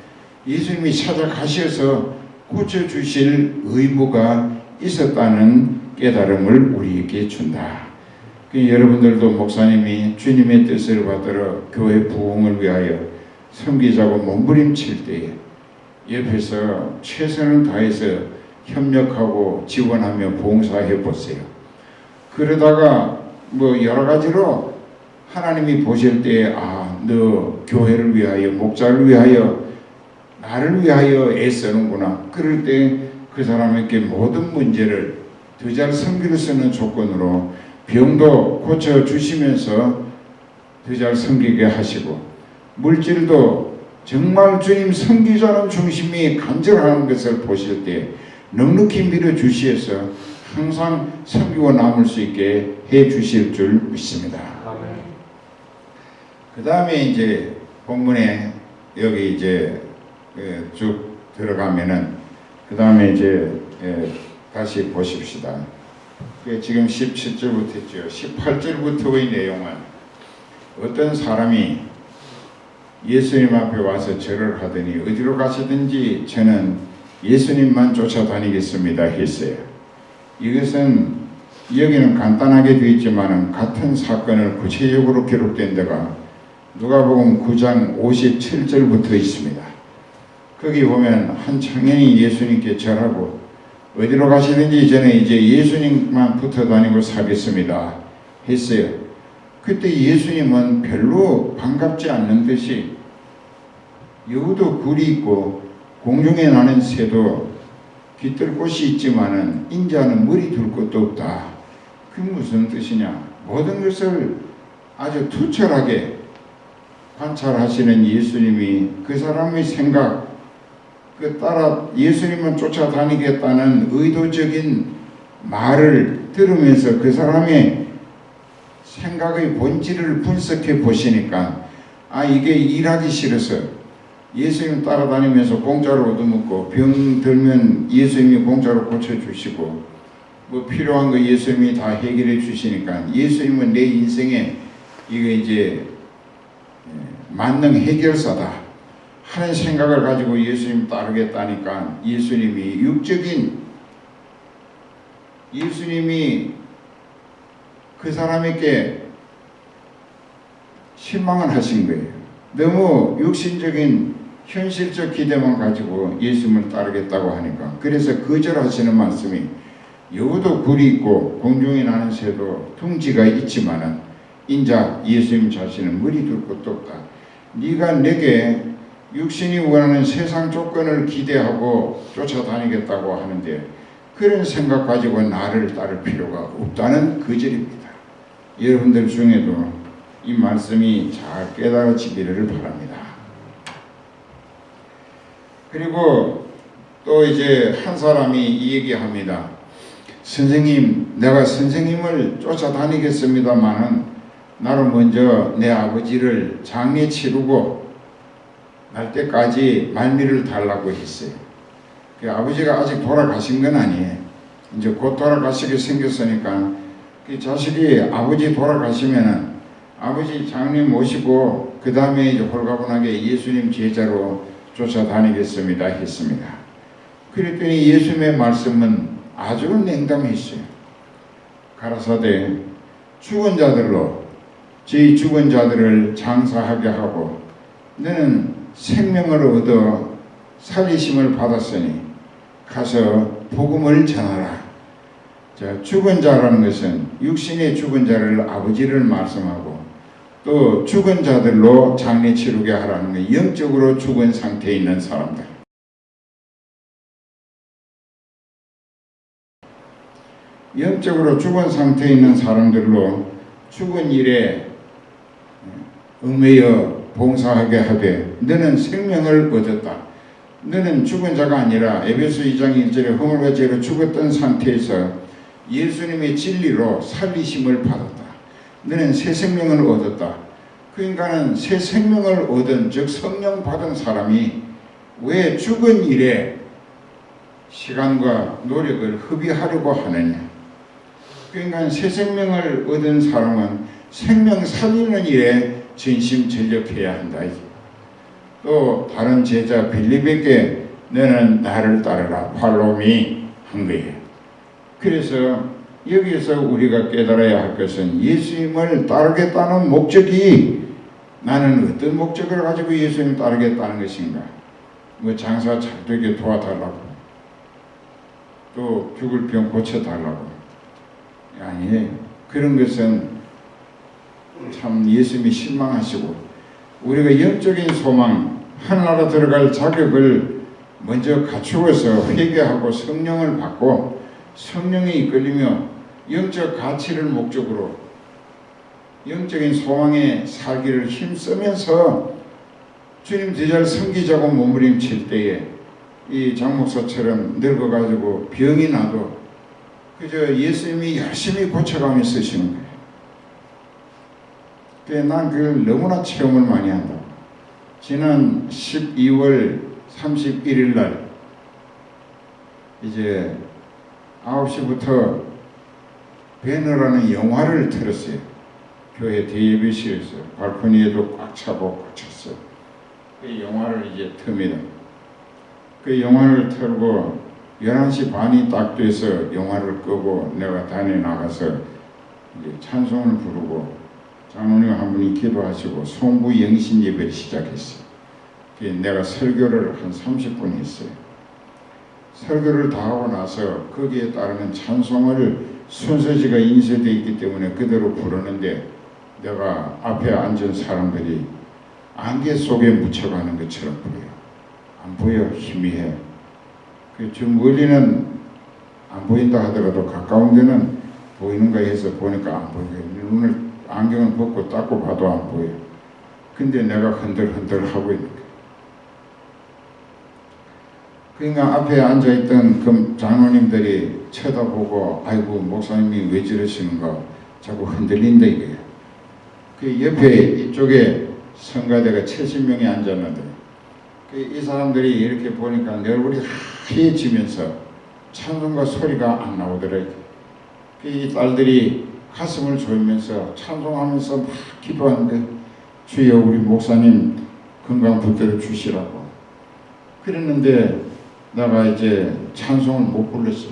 예수님이 찾아가셔서 고쳐주실 의무가 있었다는 깨달음을 우리에게 준다. 여러분들도 목사님이 주님의 뜻을 받들어 교회 부흥을 위하여 섬기자고 몸부림칠 때에 옆에서 최선을 다해서 협력하고 지원하며 봉사해 보세요. 그러다가 뭐 여러 가지로 하나님이 보실 때에 너 교회를 위하여 목자를 위하여 나를 위하여 애쓰는구나. 그럴 때 그 사람에게 모든 문제를 더 잘 섬길 수 있는 조건으로 병도 고쳐주시면서 더 잘 섬기게 하시고 물질도 정말 주님 섬기자는 중심이 간절한 것을 보실 때 넉넉히 밀어주시어서 항상 섬기고 남을 수 있게 해 주실 줄 믿습니다. 그 다음에 이제 본문에 여기 이제 쭉 들어가면은 그 다음에 이제 다시 보십시다. 지금 17절부터 했죠. 18절부터의 내용은 어떤 사람이 예수님 앞에 와서 절을 하더니 어디로 가시든지 저는 예수님만 쫓아다니겠습니다 했어요. 이것은 여기는 간단하게 되어 있지만 같은 사건을 구체적으로 기록된 데가 누가복음 9장 57절부터 있습니다. 거기 보면 한 청년이 예수님께 절하고 어디로 가시든지 저는 이제 예수님만 붙어 다니고 살겠습니다 했어요. 그때 예수님은 별로 반갑지 않는 듯이 여우도 굴이 있고 공중에 나는 새도 깃들 곳이 있지만은 인자는 머리 둘 것도 없다. 그게 무슨 뜻이냐? 모든 것을 아주 투철하게 관찰하시는 예수님이 그 사람의 생각, 그 따라 예수님은 쫓아다니겠다는 의도적인 말을 들으면서 그 사람의 생각의 본질을 분석해 보시니까 이게 일하기 싫어서 예수님 따라다니면서 공짜로 얻어먹고 병 들면 예수님이 공짜로 고쳐주시고 뭐 필요한 거 예수님이 다 해결해 주시니까 예수님은 내 인생에 이거 이제 만능 해결사다 하는 생각을 가지고 예수님 따르겠다니까 예수님이 그 사람에게 실망을 하신 거예요. 너무 육신적인 현실적 기대만 가지고 예수님을 따르겠다고 하니까 그래서 거절하시는 말씀이 여우도 굴이 있고 공중에 나는 새도 둥지가 있지만은 인자 예수님 자신은 머리 둘 것도 없다. 네가 내게 육신이 원하는 세상 조건을 기대하고 쫓아다니겠다고 하는데 그런 생각 가지고 나를 따를 필요가 없다는 거절입니다. 여러분들 중에도 이 말씀이 잘 깨달아지기를 바랍니다. 그리고 또 이제 한 사람이 이 얘기합니다. 선생님, 내가 선생님을 쫓아다니겠습니다마는 나로 먼저 내 아버지를 장례 치르고 날 때까지 말미를 달라고 했어요. 그 아버지가 아직 돌아가신 건 아니에요. 이제 곧 돌아가시게 생겼으니까 그 자식이 아버지 돌아가시면은 아버지 장례 모시고 그 다음에 이제 홀가분하게 예수님 제자로 쫓아다니겠습니다 했습니다. 그랬더니 예수님의 말씀은 아주 냉담했어요. 가라사대 죽은 자들로 저희 죽은 자들을 장사하게 하고 너는 생명을 얻어 살리심을 받았으니 가서 복음을 전하라. 자, 죽은 자라는 것은 육신의 죽은 자를 아버지를 말씀하고 또 죽은 자들로 장례 치르게 하라는 것, 영적으로 죽은 상태에 있는 사람들. 영적으로 죽은 상태에 있는 사람들로 죽은 일에 응매여 봉사하게 하되 너는 생명을 얻었다. 너는 죽은 자가 아니라 에베소 2장 1절에 허물과 죄로 죽었던 상태에서 예수님의 진리로 살리심을 받았다. 너는 새 생명을 얻었다. 그 인간은 새 생명을 얻은 즉 성령 받은 사람이 왜 죽은 일에 시간과 노력을 허비하려고 하느냐. 그 인간 새 생명을 얻은 사람은 생명 살리는 일에 전심전력해야 한다. 또 다른 제자 빌립에게 너는 나를 따르라 팔로미 한 거예요. 그래서 여기에서 우리가 깨달아야 할 것은 예수님을 따르겠다는 목적이 나는 어떤 목적을 가지고 예수님을 따르겠다는 것인가. 뭐 장사 잘 되게 도와달라고 또 죽을 병 고쳐달라고 아니에요. 그런 것은 참 예수님이 실망하시고 우리가 영적인 소망 하나나라 들어갈 자격을 먼저 갖추어서 회개하고 성령을 받고 성령에 이끌리며 영적 가치를 목적으로 영적인 소망에 살기를 힘쓰면서 주님 더 잘 섬기자고 몸부림칠 때에 이 장목사처럼 늙어가지고 병이 나도 그저 예수님이 열심히 고쳐가며 쓰시는 거예요. 그래서 난 그걸 너무나 체험을 많이 한다. 지난 12월 31일 날 이제 9시부터 배너라는 영화를 틀었어요. 교회 대예배실에서 발코니에도 꽉 차고 꽉 찼어요. 그 영화를 이제 틉니다. 그 영화를 틀고 11시 반이 딱 돼서 영화를 끄고 내가 단에 나가서 이제 찬송을 부르고 장로님 한 분이 기도하시고 송부 영신 예배를 시작했어요. 내가 설교를 한 30분 했어요. 설교를 다 하고 나서 거기에 따르는 찬송을 순서지가 인쇄되어 있기 때문에 그대로 부르는데 내가 앞에 앉은 사람들이 안개 속에 묻혀가는 것처럼 보여요. 안 보여. 희미해. 저 멀리는 안 보인다 하더라도 가까운 데는 보이는가 해서 보니까 안 보여요. 눈을 안경을 벗고 닦고 봐도 안 보여요. 근데 내가 흔들흔들 하고 있는 거예요. 그러니까 앞에 앉아있던 그 장로님들이 쳐다보고 아이고 목사님이 왜 저러시는가 자꾸 흔들린다 이거예요. 그 옆에 이쪽에 성가대가 70명이 앉았는데 이 사람들이 이렇게 보니까 내 얼굴이 하얘지면서 찬송가 소리가 안 나오더래요. 이 딸들이 가슴을 조이면서 찬송하면서 막 기도하는데 주여 우리 목사님 건강 붙들어 주시라고 그랬는데 내가 이제 찬송을 못 불렀어.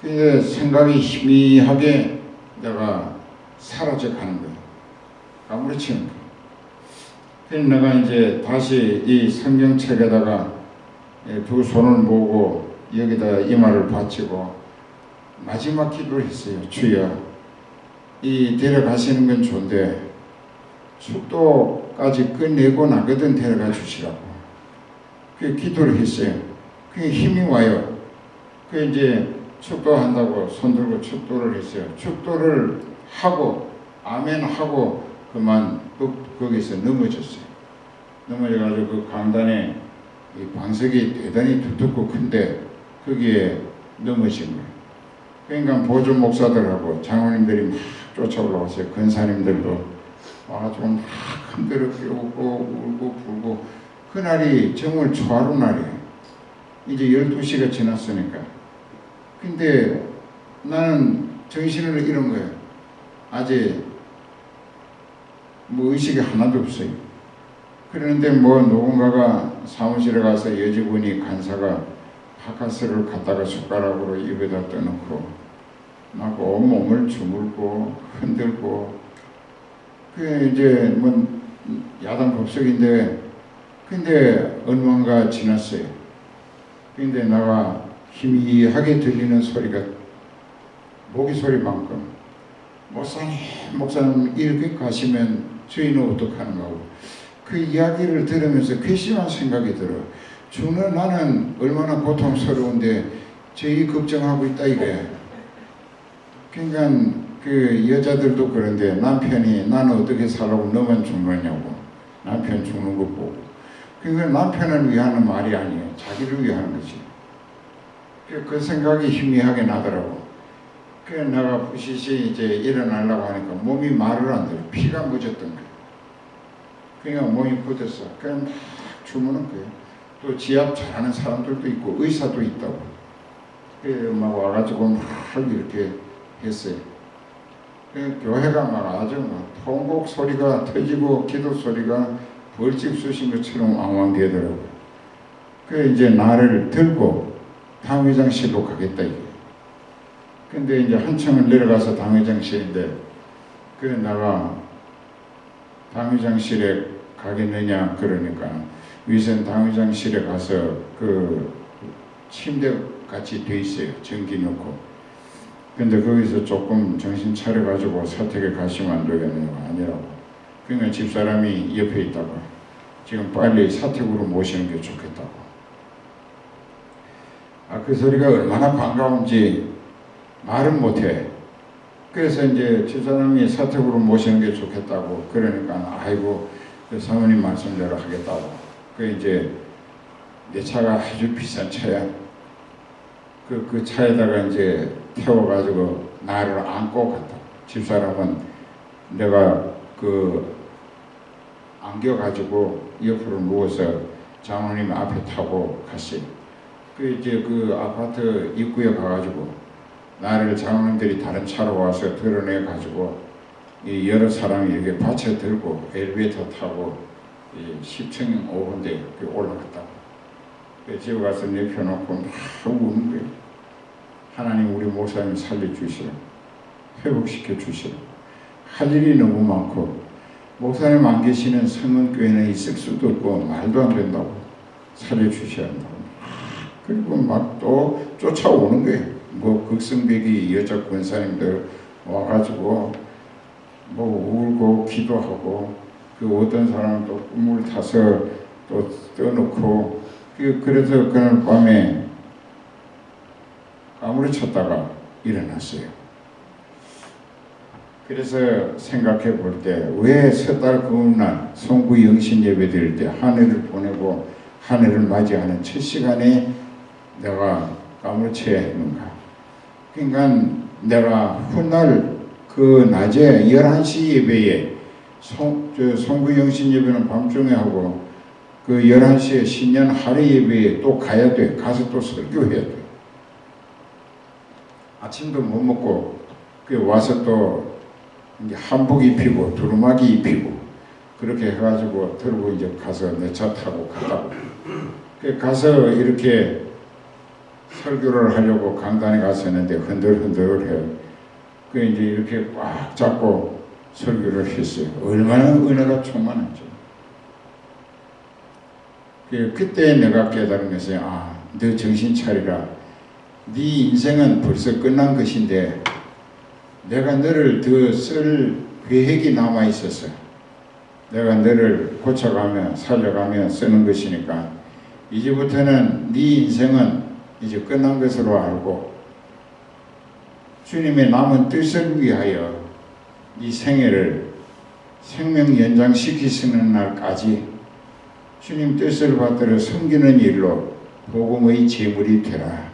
그게 생각이 희미하게 내가 사라져 가는 거야. 아무렇지는 거야. 그래서 내가 이제 다시 이 성경책에다가 두 손을 모으고 여기다 이마를 받치고 마지막 기도를 했어요. 주여 이 데려가시는 건 좋은데 축도까지 끝내고 나거든 데려가 주시라고 그 기도를 했어요. 그게 힘이 와요. 그 이제 축도한다고 손 들고 축도를 했어요. 축도를 하고 아멘 하고 그만 거기서 넘어졌어요. 넘어져가지고 그 강단에 이 방석이 대단히 두텁고 큰데 거기에 넘어진 거예요. 그러니까 보조 목사들하고 장로님들이 막 쫓아 올라왔어요. 권사님들도 와가지고 막 흔들어 깨우고 울고 불고 그날이 정말 초하루 날이에요. 이제 12시가 지났으니까. 근데 나는 정신을 잃은 거예요. 아직 뭐 의식이 하나도 없어요. 그러는데 뭐 누군가가 사무실에 가서 여직원이 간사가 바카스를 갖다가 숟가락으로 입에다 떠놓고 막 온몸을 주물고 흔들고 그 이제 뭐 야단 법석인데 근데 얼마가 지났어요. 근데 내가 희미하게 들리는 소리가 모기 소리만큼 목사님 이렇게 가시면 저희는 어떡하는가 하고 그 이야기를 들으면서 괘씸한 생각이 들어. 주는 나는 얼마나 고통스러운데 저희 걱정하고 있다 이거야. 그러니까 그 여자들도 그런데 남편이 나는 어떻게 살라고 너만 죽느냐고 남편 죽는 거 보고 그러니까 남편을 위하는 말이 아니에요. 자기를 위하는 거지. 그 생각이 희미하게 나더라고. 그래서 내가 부시시 이제 일어나려고 하니까 몸이 말을 안 들어. 피가 멎었던 거야. 그러니까 몸이 굳었어. 그냥 막 주무는 거예요. 또 지압 잘하는 사람들도 있고 의사도 있다고. 그래서 막 와가지고 막 이렇게 했어요. 교회가 막 아주 막 통곡 소리가 터지고 기도 소리가 벌집 쑤신 것처럼 왕왕되더라고요. 그래서 이제 나를 들고 당회장실로 가겠다 이게. 근데 이제 한참을 내려가서 당회장실인데 그래 내가 당회장실에 가겠느냐 그러니까 위선 당회장실에 가서 그 침대 같이 돼 있어요. 전기 넣고. 근데 거기서 조금 정신 차려가지고 사택에 가시면 안 되겠네요. 아니라고. 그러니까 집사람이 옆에 있다가 지금 빨리 사택으로 모시는 게 좋겠다고. 그 소리가 얼마나 반가운지 말은 못해. 그래서 이제 집사람이 사택으로 모시는 게 좋겠다고 그러니까 아이고 그 사모님 말씀대로 하겠다고. 그 이제 내 차가 아주 비싼 차야. 그 차에다가 이제 태워가지고 나를 안고 갔다. 집사람은 내가 그 안겨가지고 옆으로 누워서 장로님 앞에 타고 갔어요. 그 이제 그 아파트 입구에 가가지고 나를 장로님들이 다른 차로 와서 드러내가지고 이 여러 사람이 이렇게 받쳐 들고 엘리베이터 타고 10층 5호인데 올라갔다고. 집에 가서 내펴놓고 막 우는 거예요. 하나님 우리 목사님 살려주시라. 회복시켜 주시라. 할 일이 너무 많고 목사님 안 계시는 성은교회는 있을 수도 없고 말도 안 된다고. 살려주셔야 한다고. 그리고 막 또 쫓아오는 거예요. 뭐 극성배기 여자 권사님들 와가지고 뭐 울고 기도하고 그 어떤 사람은 또 꿈을 타서 또 떠놓고 그래서 그날 밤에 아무리쳤다가 일어났어요. 그래서 생각해 볼 때 왜 섣달 그날 송구 영신 예배 드릴 때 한 해를 보내고 한 해를 맞이하는 첫 시간에 내가 까무러쳐야 했는가. 그러니까 내가 훗날 그 낮에 11시 예배에 송구영신 예배는 밤중에 하고 그 11시에 신년 할애 예배에 또 가야 돼. 가서 또 설교해야 돼. 아침도 못 먹고 그 와서 또 이제 한복 입히고 두루마기 입히고 그렇게 해가지고 들고 이제 가서 내 차 타고 갔다고. 그 가서 이렇게 설교를 하려고 강단에 갔었는데 흔들흔들해. 그 이제 이렇게 꽉 잡고 설교를 했어요. 얼마나 은혜가 충만한지. 그때 내가 깨달은 것은 너 정신 차리라. 네 인생은 벌써 끝난 것인데 내가 너를 더 쓸 계획이 남아 있었어. 내가 너를 고쳐가며 살려가며 쓰는 것이니까 이제부터는 네 인생은 이제 끝난 것으로 알고 주님의 남은 뜻을 위하여 네 생애를 생명 연장시키시는 날까지 주님 뜻을 받들어 섬기는 일로 복음의 제물이 되라.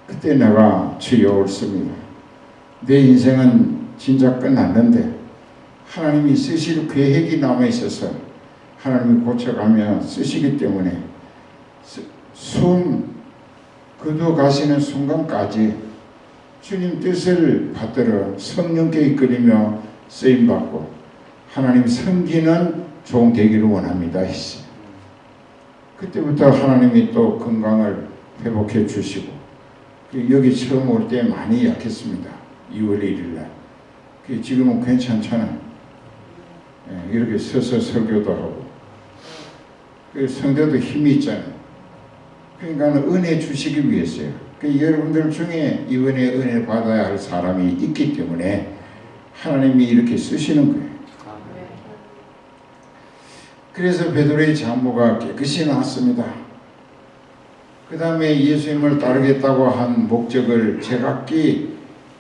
그때 내가 주여 옳습니다. 내 인생은 진짜 끝났는데 하나님이 쓰실 계획이 남아있어서 하나님이 고쳐가며 쓰시기 때문에 숨 거둬가시는 순간까지 주님 뜻을 받들어 성령께 이끌리며 쓰임받고 하나님 섬기는 종 되기를 원합니다 했어요. 그때부터 하나님이 또 건강을 회복해 주시고 여기 처음 올 때 많이 약했습니다. 2월 1일날 지금은 괜찮잖아요. 이렇게 서서 설교도 하고 성도도 힘이 있잖아요. 그러니까 은혜 주시기 위해서요. 여러분들 중에 이번에 은혜 받아야 할 사람이 있기 때문에 하나님이 이렇게 쓰시는 거예요. 그래서 베드로의 장모가 깨끗이 나왔습니다. 그 다음에 예수님을 따르겠다고 한 목적을 제각기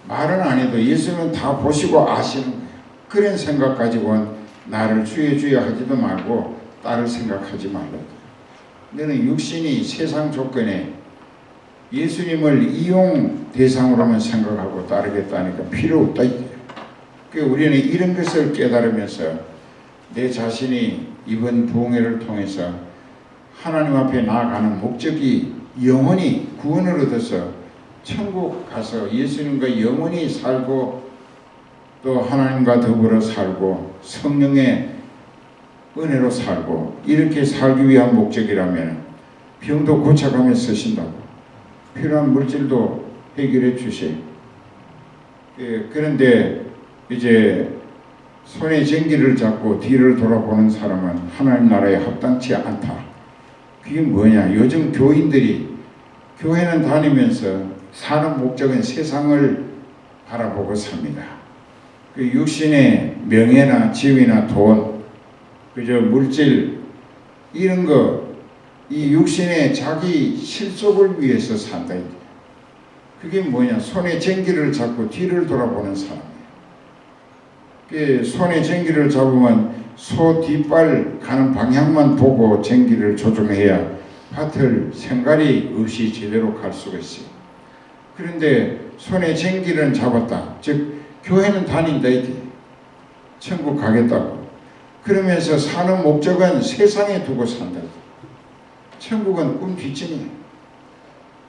말은 안 해도 예수님은 다 보시고 아시는 거예요. 그런 생각 가지고는 나를 주여 주여 하지도 말고 딸을 생각하지 말라. 너는 육신이 세상 조건에 예수님을 이용 대상으로만 생각하고 따르겠다니까 필요 없다. 우리는 이런 것을 깨달으면서 내 자신이 이번 부흥회를 통해서 하나님 앞에 나아가는 목적이 영원히 구원을 얻어서 천국 가서 예수님과 영원히 살고 또 하나님과 더불어 살고 성령의 은혜로 살고 이렇게 살기 위한 목적이라면 병도 고쳐가며 쓰신다고 필요한 물질도 해결해 주세요. 그런데 이제 손에 쟁기를 잡고 뒤를 돌아보는 사람은 하나님 나라에 합당치 않다. 그게 뭐냐? 요즘 교인들이 교회는 다니면서 사는 목적은 세상을 바라보고 삽니다. 육신의 명예나 지위나 돈, 그저 물질 이런 거, 이 육신의 자기 실속을 위해서 산다. 그게 뭐냐? 손에 쟁기를 잡고 뒤를 돌아보는 사람이에요. 손에 쟁기를 잡으면 소 뒷발 가는 방향만 보고 쟁기를 조정해야 밭을 생갈이 없이 제대로 갈 수가 있어요. 그런데 손에 쟁기를 잡았다. 즉 교회는 다닌다 이게. 천국 가겠다고. 그러면서 사는 목적은 세상에 두고 산다. 천국은 꿈 뒷전이에요.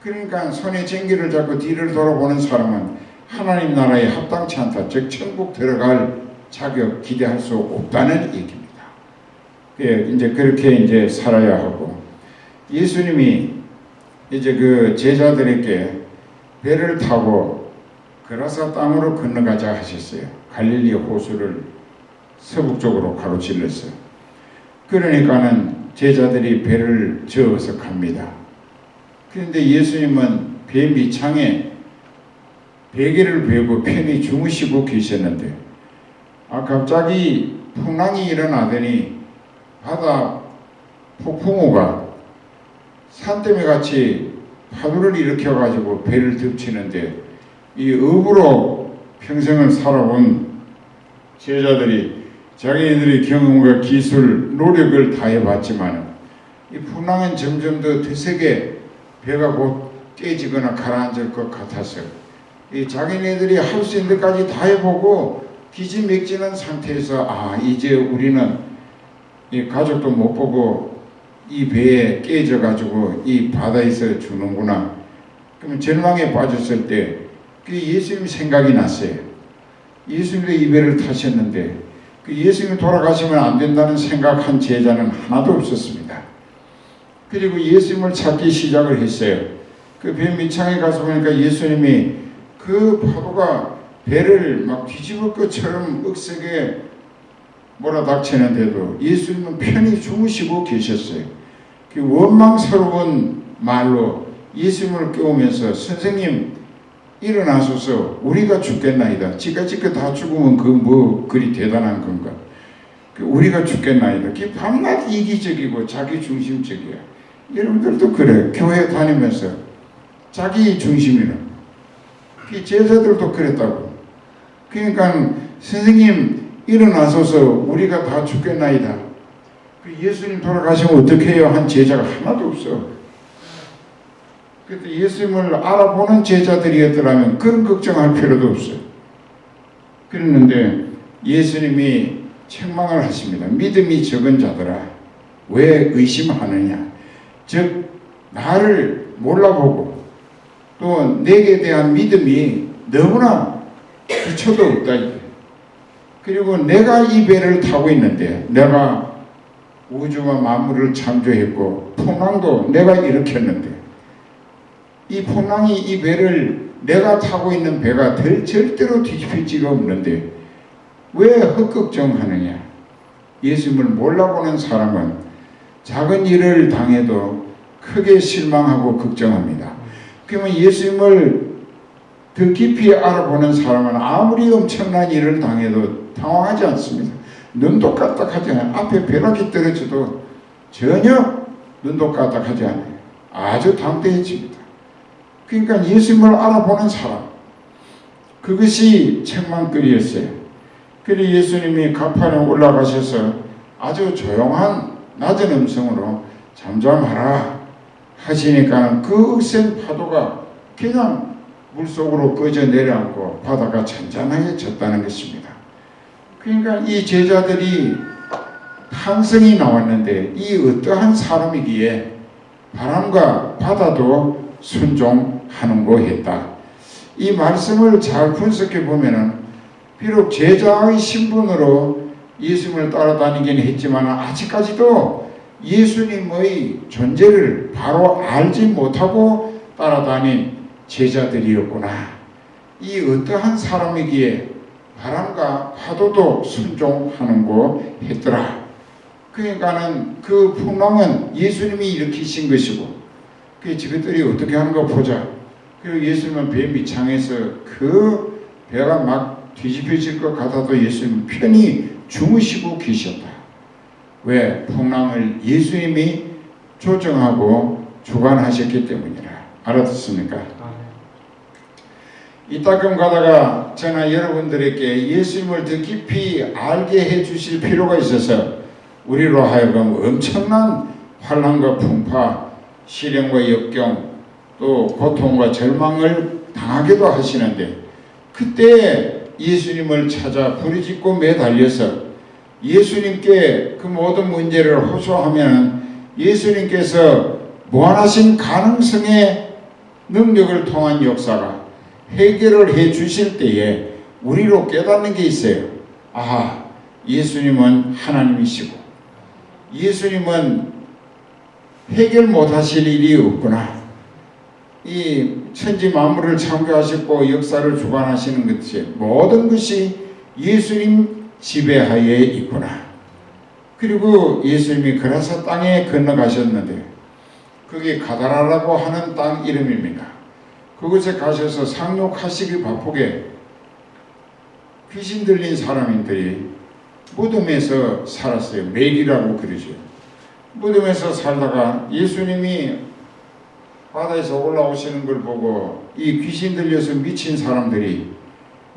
그러니까 손에 쟁기를 잡고 뒤를 돌아보는 사람은 하나님 나라에 합당치 않다. 즉 천국 들어갈 자격 기대할 수 없다는 얘기입니다. 이제 그렇게 이제 살아야 하고 예수님이 이제 그 제자들에게 배를 타고 그라사 땅으로 건너가자 하셨어요. 갈릴리 호수를 서북쪽으로 가로질렀어요. 그러니까는 제자들이 배를 저어서 갑니다. 그런데 예수님은 배 밑창에 베개를 베고 편히 주무시고 계셨는데 갑자기 풍랑이 일어나더니 바다 폭풍우가 산더미 같이 파도를 일으켜가지고 배를 덮치는데 이 업으로 평생을 살아온 제자들이 자기네들의 경험과 기술, 노력을 다해봤지만 이 풍랑은 점점 더 드세게 배가 곧 깨지거나 가라앉을 것 같아서 이 자기네들이 할 수 있는 데까지 다 해보고 기지맥진한 상태에서 이제 우리는 이 가족도 못 보고 이 배에 깨져가지고 이 바다에서 죽는구나. 그러면 절망에 빠졌을 때 그 예수님 생각이 났어요. 예수님도 이 배를 타셨는데 그 예수님이 돌아가시면 안 된다는 생각한 제자는 하나도 없었습니다. 그리고 예수님을 찾기 시작을 했어요. 그 배 밑창에 가서 보니까 예수님이 그 파도가 배를 막 뒤집을 것처럼 억세게 몰아닥치는데도 예수님은 편히 주무시고 계셨어요. 그 원망스러운 말로 예수님을 깨우면서 선생님 일어나소서 우리가 죽겠나이다. 지가 다 죽으면 그 뭐 그리 대단한 건가. 우리가 죽겠나이다. 그 밤낮 이기적이고 자기 중심적이야. 여러분들도 그래. 교회 다니면서 자기 중심이라. 그 제자들도 그랬다고. 그러니까 선생님 일어나소서 우리가 다 죽겠나이다. 그 예수님 돌아가시면 어떻게 해요? 한 제자가 하나도 없어. 그때 예수님을 알아보는 제자들이었더라면 그런 걱정할 필요도 없어요. 그랬는데 예수님이 책망을 하십니다. 믿음이 적은 자들아 왜 의심하느냐. 즉 나를 몰라보고 또 내게 대한 믿음이 너무나 부처도 없다. 그리고 내가 이 배를 타고 있는데 내가 우주와 만물을 창조했고 풍랑도 내가 일으켰는데 이 풍랑이 이 배를 내가 타고 있는 배가 절대로 뒤집힐 지가 없는데 왜 헛걱정하느냐. 예수님을 몰라보는 사람은 작은 일을 당해도 크게 실망하고 걱정합니다. 그러면 예수님을 더 깊이 알아보는 사람은 아무리 엄청난 일을 당해도 당황하지 않습니다. 눈도 까딱하지 않아요. 앞에 벼락이 떨어져도 전혀 눈도 까딱하지 않아요. 아주 담대해집니다. 그러니까 예수님을 알아보는 사람, 그것이 책망거리였어요. 그래서 예수님이 가판에 올라가셔서 아주 조용한 낮은 음성으로 잠잠하라 하시니까 그 센 파도가 그냥 물속으로 꺼져 내려앉고 바다가 잔잔해졌다는 것입니다. 그러니까 이 제자들이 탄성이 나왔는데 이 어떠한 사람이기에 바람과 바다도 순종하는고 했다. 이 말씀을 잘 분석해 보면은 비록 제자의 신분으로 예수님을 따라다니긴 했지만 아직까지도 예수님의 존재를 바로 알지 못하고 따라다닌 제자들이었구나. 이 어떠한 사람이기에 바람과 파도도 순종하는고 했더라. 그러니까는 그 풍랑은 예수님이 일으키신 것이고 그 저것들이 어떻게 하는가 보자. 그리고 예수님은 배 밑창에서 그 배가 막 뒤집혀질 것 같아도 예수님은 편히 주무시고 계셨다. 왜? 풍랑을 예수님이 조정하고 주관하셨기 때문이라. 알아듣습니까? 이따금 가다가 저나 여러분들에게 예수님을 더 깊이 알게 해주실 필요가 있어서 우리로 하여금 엄청난 환난과 풍파, 시련과 역경, 또 고통과 절망을 당하기도 하시는데 그때 예수님을 찾아 부르짖고 매달려서 예수님께 그 모든 문제를 호소하면 예수님께서 무한하신 가능성의 능력을 통한 역사가 해결을 해 주실 때에 우리로 깨닫는 게 있어요. 예수님은 하나님이시고 예수님은 해결 못하실 일이 없구나. 이 천지 만물을 창조하시고 역사를 주관하시는 것이 모든 것이 예수님 지배하에 있구나. 그리고 예수님이 그라사 땅에 건너가셨는데 그게 가다라라고 하는 땅 이름입니다. 그곳에 가셔서 상륙하시기 바쁘게 귀신 들린 사람들이 무덤에서 살았어요. 매리라고 그러죠. 무덤에서 살다가 예수님이 바다에서 올라오시는 걸 보고 이 귀신 들려서 미친 사람들이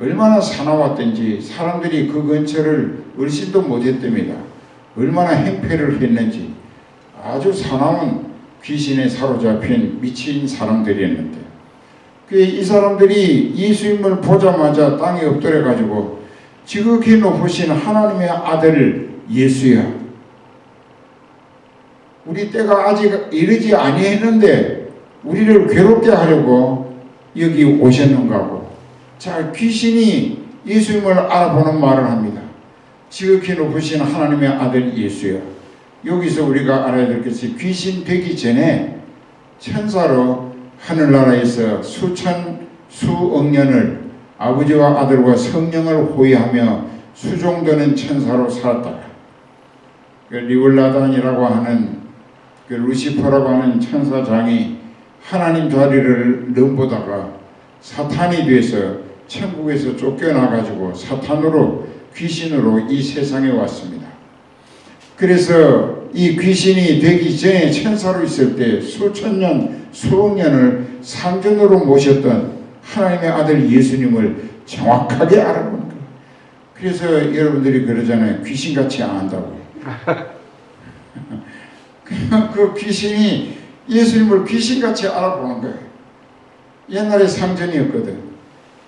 얼마나 사나웠던지 사람들이 그 근처를 얼씬도 못했답니다. 얼마나 행패를 했는지 아주 사나운 귀신에 사로잡힌 미친 사람들이었는데 이 사람들이 예수님을 보자마자 땅에 엎드려 가지고 지극히 높으신 하나님의 아들 예수야, 우리 때가 아직 이르지 아니했는데 우리를 괴롭게 하려고 여기 오셨는가 하고, 자, 귀신이 예수님을 알아보는 말을 합니다. 지극히 높으신 하나님의 아들 예수야. 여기서 우리가 알아야 될 것이 귀신 되기 전에 천사로 하늘나라에서 수억 년을 아버지와 아들과 성령을 호위하며 수종되는 천사로 살았다가 그 리울라단이라고 하는 그 루시퍼라고 하는 천사장이 하나님 자리를 넘보다가 사탄이 돼서 천국에서 쫓겨나가지고 사탄으로 귀신으로 이 세상에 왔습니다. 그래서 이 귀신이 되기 전에 천사로 있을 때 수천 년, 수억 년을 상전으로 모셨던 하나님의 아들 예수님을 정확하게 알아보는 거예요. 그래서 여러분들이 그러잖아요. 귀신같이 안 한다고. 그 귀신이 예수님을 귀신같이 알아보는 거예요. 옛날에 상전이었거든.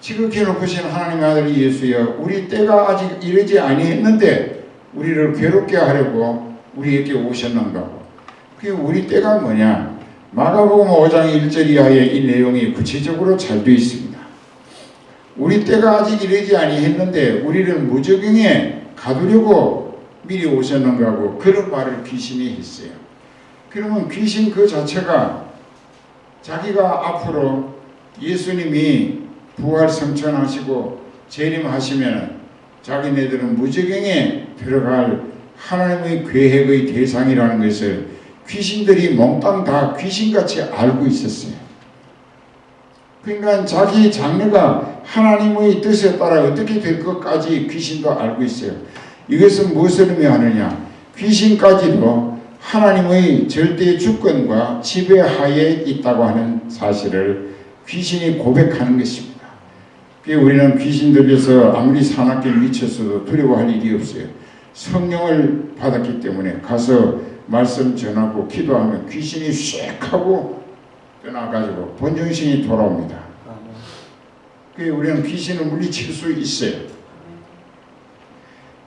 지극히 높으신 하나님의 아들 예수여, 우리 때가 아직 이르지 아니했는데 우리를 괴롭게 하려고 우리에게 오셨는가. 그게 우리 때가 뭐냐? 마가복음 5장 1절 이하에 이 내용이 구체적으로 잘 되어 있습니다. 우리 때가 아직 이르지 아니했는데 우리를 무저경에 가두려고 미리 오셨는가 하고 그런 말을 귀신이 했어요. 그러면 귀신 그 자체가 자기가 앞으로 예수님이 부활 성천하시고 재림하시면 자기네들은 무저경에 들어갈 하나님의 계획의 대상이라는 것을 귀신들이 몽땅 다 귀신같이 알고 있었어요. 그러니까 자기 장래가 하나님의 뜻에 따라 어떻게 될 것까지 귀신도 알고 있어요. 이것은 무엇을 의미하느냐? 귀신까지도 하나님의 절대 주권과 지배하에 있다고 하는 사실을 귀신이 고백하는 것입니다. 우리는 귀신 들려서 아무리 사납게 미쳤어도 두려워할 일이 없어요. 성령을 받았기 때문에 가서 말씀 전하고 기도하면 귀신이 쉿 하고 떠나가지고 본정신이 돌아옵니다. 우리는 귀신을 물리칠 수 있어요.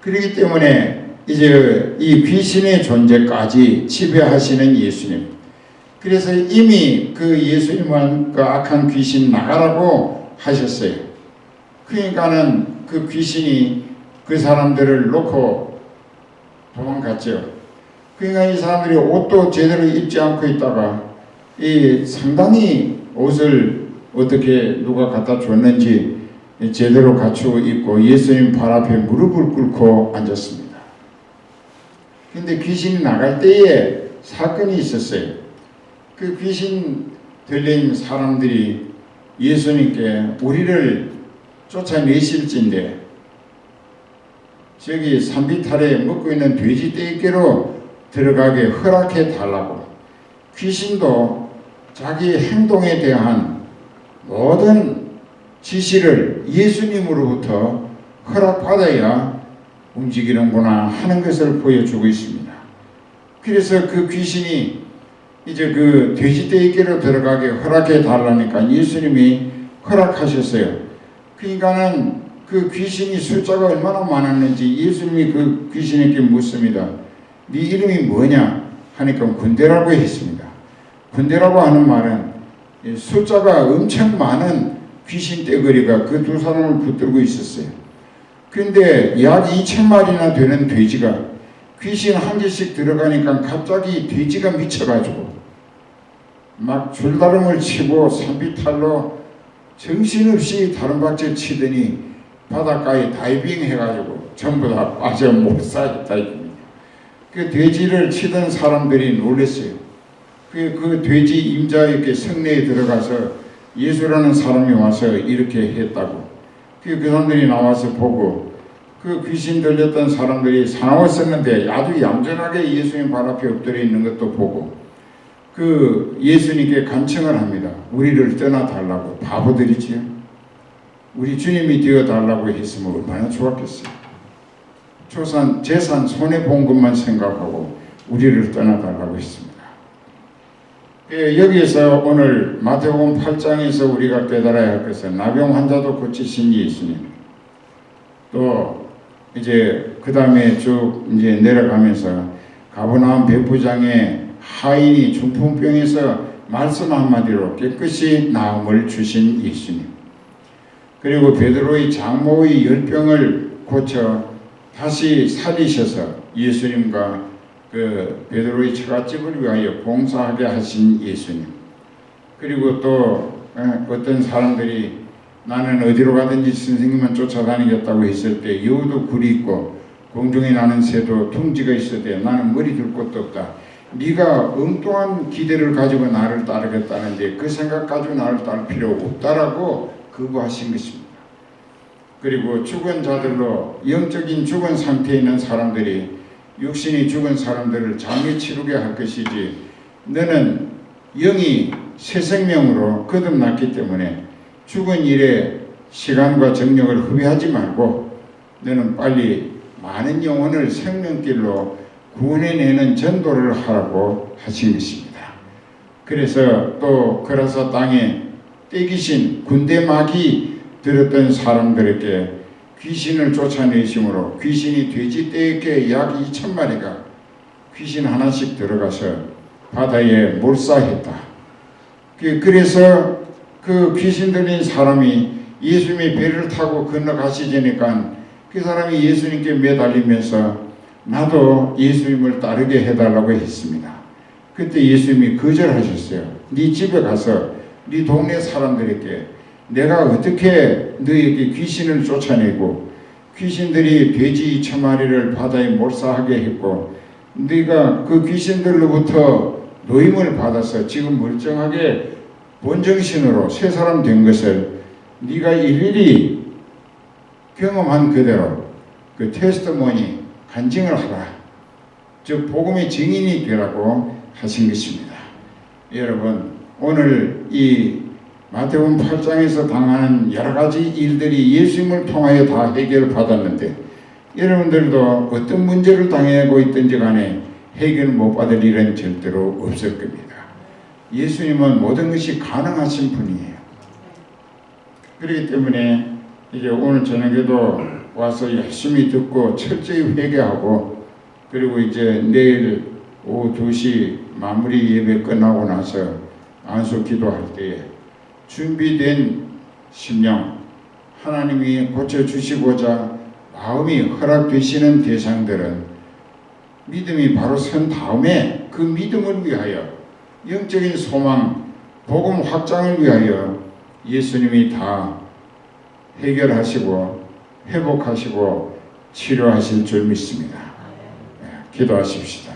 그렇기 때문에 이제 이 귀신의 존재까지 지배하시는 예수님. 그래서 이미 그 예수님은 그 악한 귀신 나가라고 하셨어요. 그러니까는 그 귀신이 그 사람들을 놓고 도망갔죠. 그러니까 이 사람들이 옷도 제대로 입지 않고 있다가 이 상당히 옷을 어떻게 누가 갖다 줬는지 제대로 갖추고 입고 예수님 발 앞에 무릎을 꿇고 앉았습니다. 근데 귀신이 나갈 때에 사건이 있었어요. 그 귀신 들린 사람들이 예수님께 우리를 쫓아내실진데 저기 산비탈에 먹고 있는 돼지 떼기로 들어가게 허락해 달라고. 귀신도 자기 행동에 대한 모든 지시를 예수님으로부터 허락받아야 움직이는구나 하는 것을 보여주고 있습니다. 그래서 그 귀신이 이제 그 돼지 떼기로 들어가게 허락해 달라니까 예수님이 허락하셨어요. 그러니까는 그 귀신이 숫자가 얼마나 많았는지 예수님이 그 귀신에게 묻습니다. 네 이름이 뭐냐 하니까 군대라고 했습니다. 군대라고 하는 말은 숫자가 엄청 많은 귀신 떼거리가 그 두 사람을 붙들고 있었어요. 그런데 약 2,000마리나 되는 돼지가 귀신 한 개씩 들어가니까 갑자기 돼지가 미쳐가지고 막 줄다름을 치고 산비탈로 정신없이 다른박질 치더니 바닷가에 다이빙 해가지고 전부 다 빠져 못 살겠다. 그 돼지를 치던 사람들이 놀랐어요. 그 돼지 임자에게 성내에 들어가서 예수라는 사람이 와서 이렇게 했다고. 그 사람들이 나와서 보고 그 귀신 들렸던 사람들이 사나웠었는데 아주 얌전하게 예수님 발 앞에 엎드려 있는 것도 보고 그 예수님께 간청을 합니다. 우리를 떠나달라고. 바보들이지요. 우리 주님이 되어달라고 했으면 얼마나 좋았겠어요. 재산 손해본 것만 생각하고 우리를 떠나달라고 했습니다. 여기에서 오늘 마태복음 8장에서 우리가 깨달아야 할 것은 나병 환자도 고치신 예수님, 또 이제 그 다음에 쭉 이제 내려가면서 가버나움 백부장의 하인이 중풍병에서 말씀 한마디로 깨끗이 나음을 주신 예수님, 그리고 베드로의 장모의 열병을 고쳐 다시 살리셔서 예수님과 그 베드로의 처갓집을 위하여 봉사하게 하신 예수님, 그리고 또 어떤 사람들이 나는 어디로 가든지 선생님만 쫓아다니겠다고 했을 때 여우도 굴이 있고 공중에 나는 새도 둥지가 있어도 나는 머리 둘 곳도 없다. 네가 엉뚱한 기대를 가지고 나를 따르겠다는데 그 생각 가지고 나를 따를 필요 없다라고 거부하신 것입니다. 그리고 죽은 자들로 영적인 죽은 상태에 있는 사람들이 육신이 죽은 사람들을 장례 치르게 할 것이지 너는 영이 새 생명으로 거듭났기 때문에 죽은 일에 시간과 정력을 허비하지 말고 너는 빨리 많은 영혼을 생명길로 구원해내는 전도를 하라고 하신 것입니다. 그래서 또 거라사 땅에 떼기신 군대 막이 들었던 사람들에게 귀신을 쫓아내심으로 귀신이 돼지 떼에게 약 2,000마리가 귀신 하나씩 들어가서 바다에 몰사했다. 그래서 그 귀신 들린 사람이 예수님의 배를 타고 건너가시니까 그 사람이 예수님께 매달리면서 나도 예수님을 따르게 해달라고 했습니다. 그때 예수님이 거절하셨어요. 네 집에 가서 네 동네 사람들에게 내가 어떻게 너에게 귀신을 쫓아내고 귀신들이 돼지 2,000마리를 바다에 몰사하게 했고 네가 그 귀신들로부터 노임을 받아서 지금 멀쩡하게 본정신으로 새 사람 된 것을 네가 일일이 경험한 그대로 그 테스트모니 간증을 하라. 즉 복음의 증인이 되라고 하신 것입니다. 여러분 오늘 이 마태복음 8장에서 당하는 여러 가지 일들이 예수님을 통하여 다 해결받았는데 여러분들도 어떤 문제를 당하고 있든지 간에 해결 못 받을 일은 절대로 없을 겁니다. 예수님은 모든 것이 가능하신 분이에요. 그렇기 때문에 이제 오늘 저녁에도 와서 열심히 듣고 철저히 회개하고 그리고 이제 내일 오후 2시 마무리 예배 끝나고 나서 안수 기도할 때에 준비된 심령 하나님이 고쳐주시고자 마음이 허락되시는 대상들은 믿음이 바로 선 다음에 그 믿음을 위하여 영적인 소망, 복음 확장을 위하여 예수님이 다 해결하시고 회복하시고 치료하실 줄 믿습니다. 기도하십시다.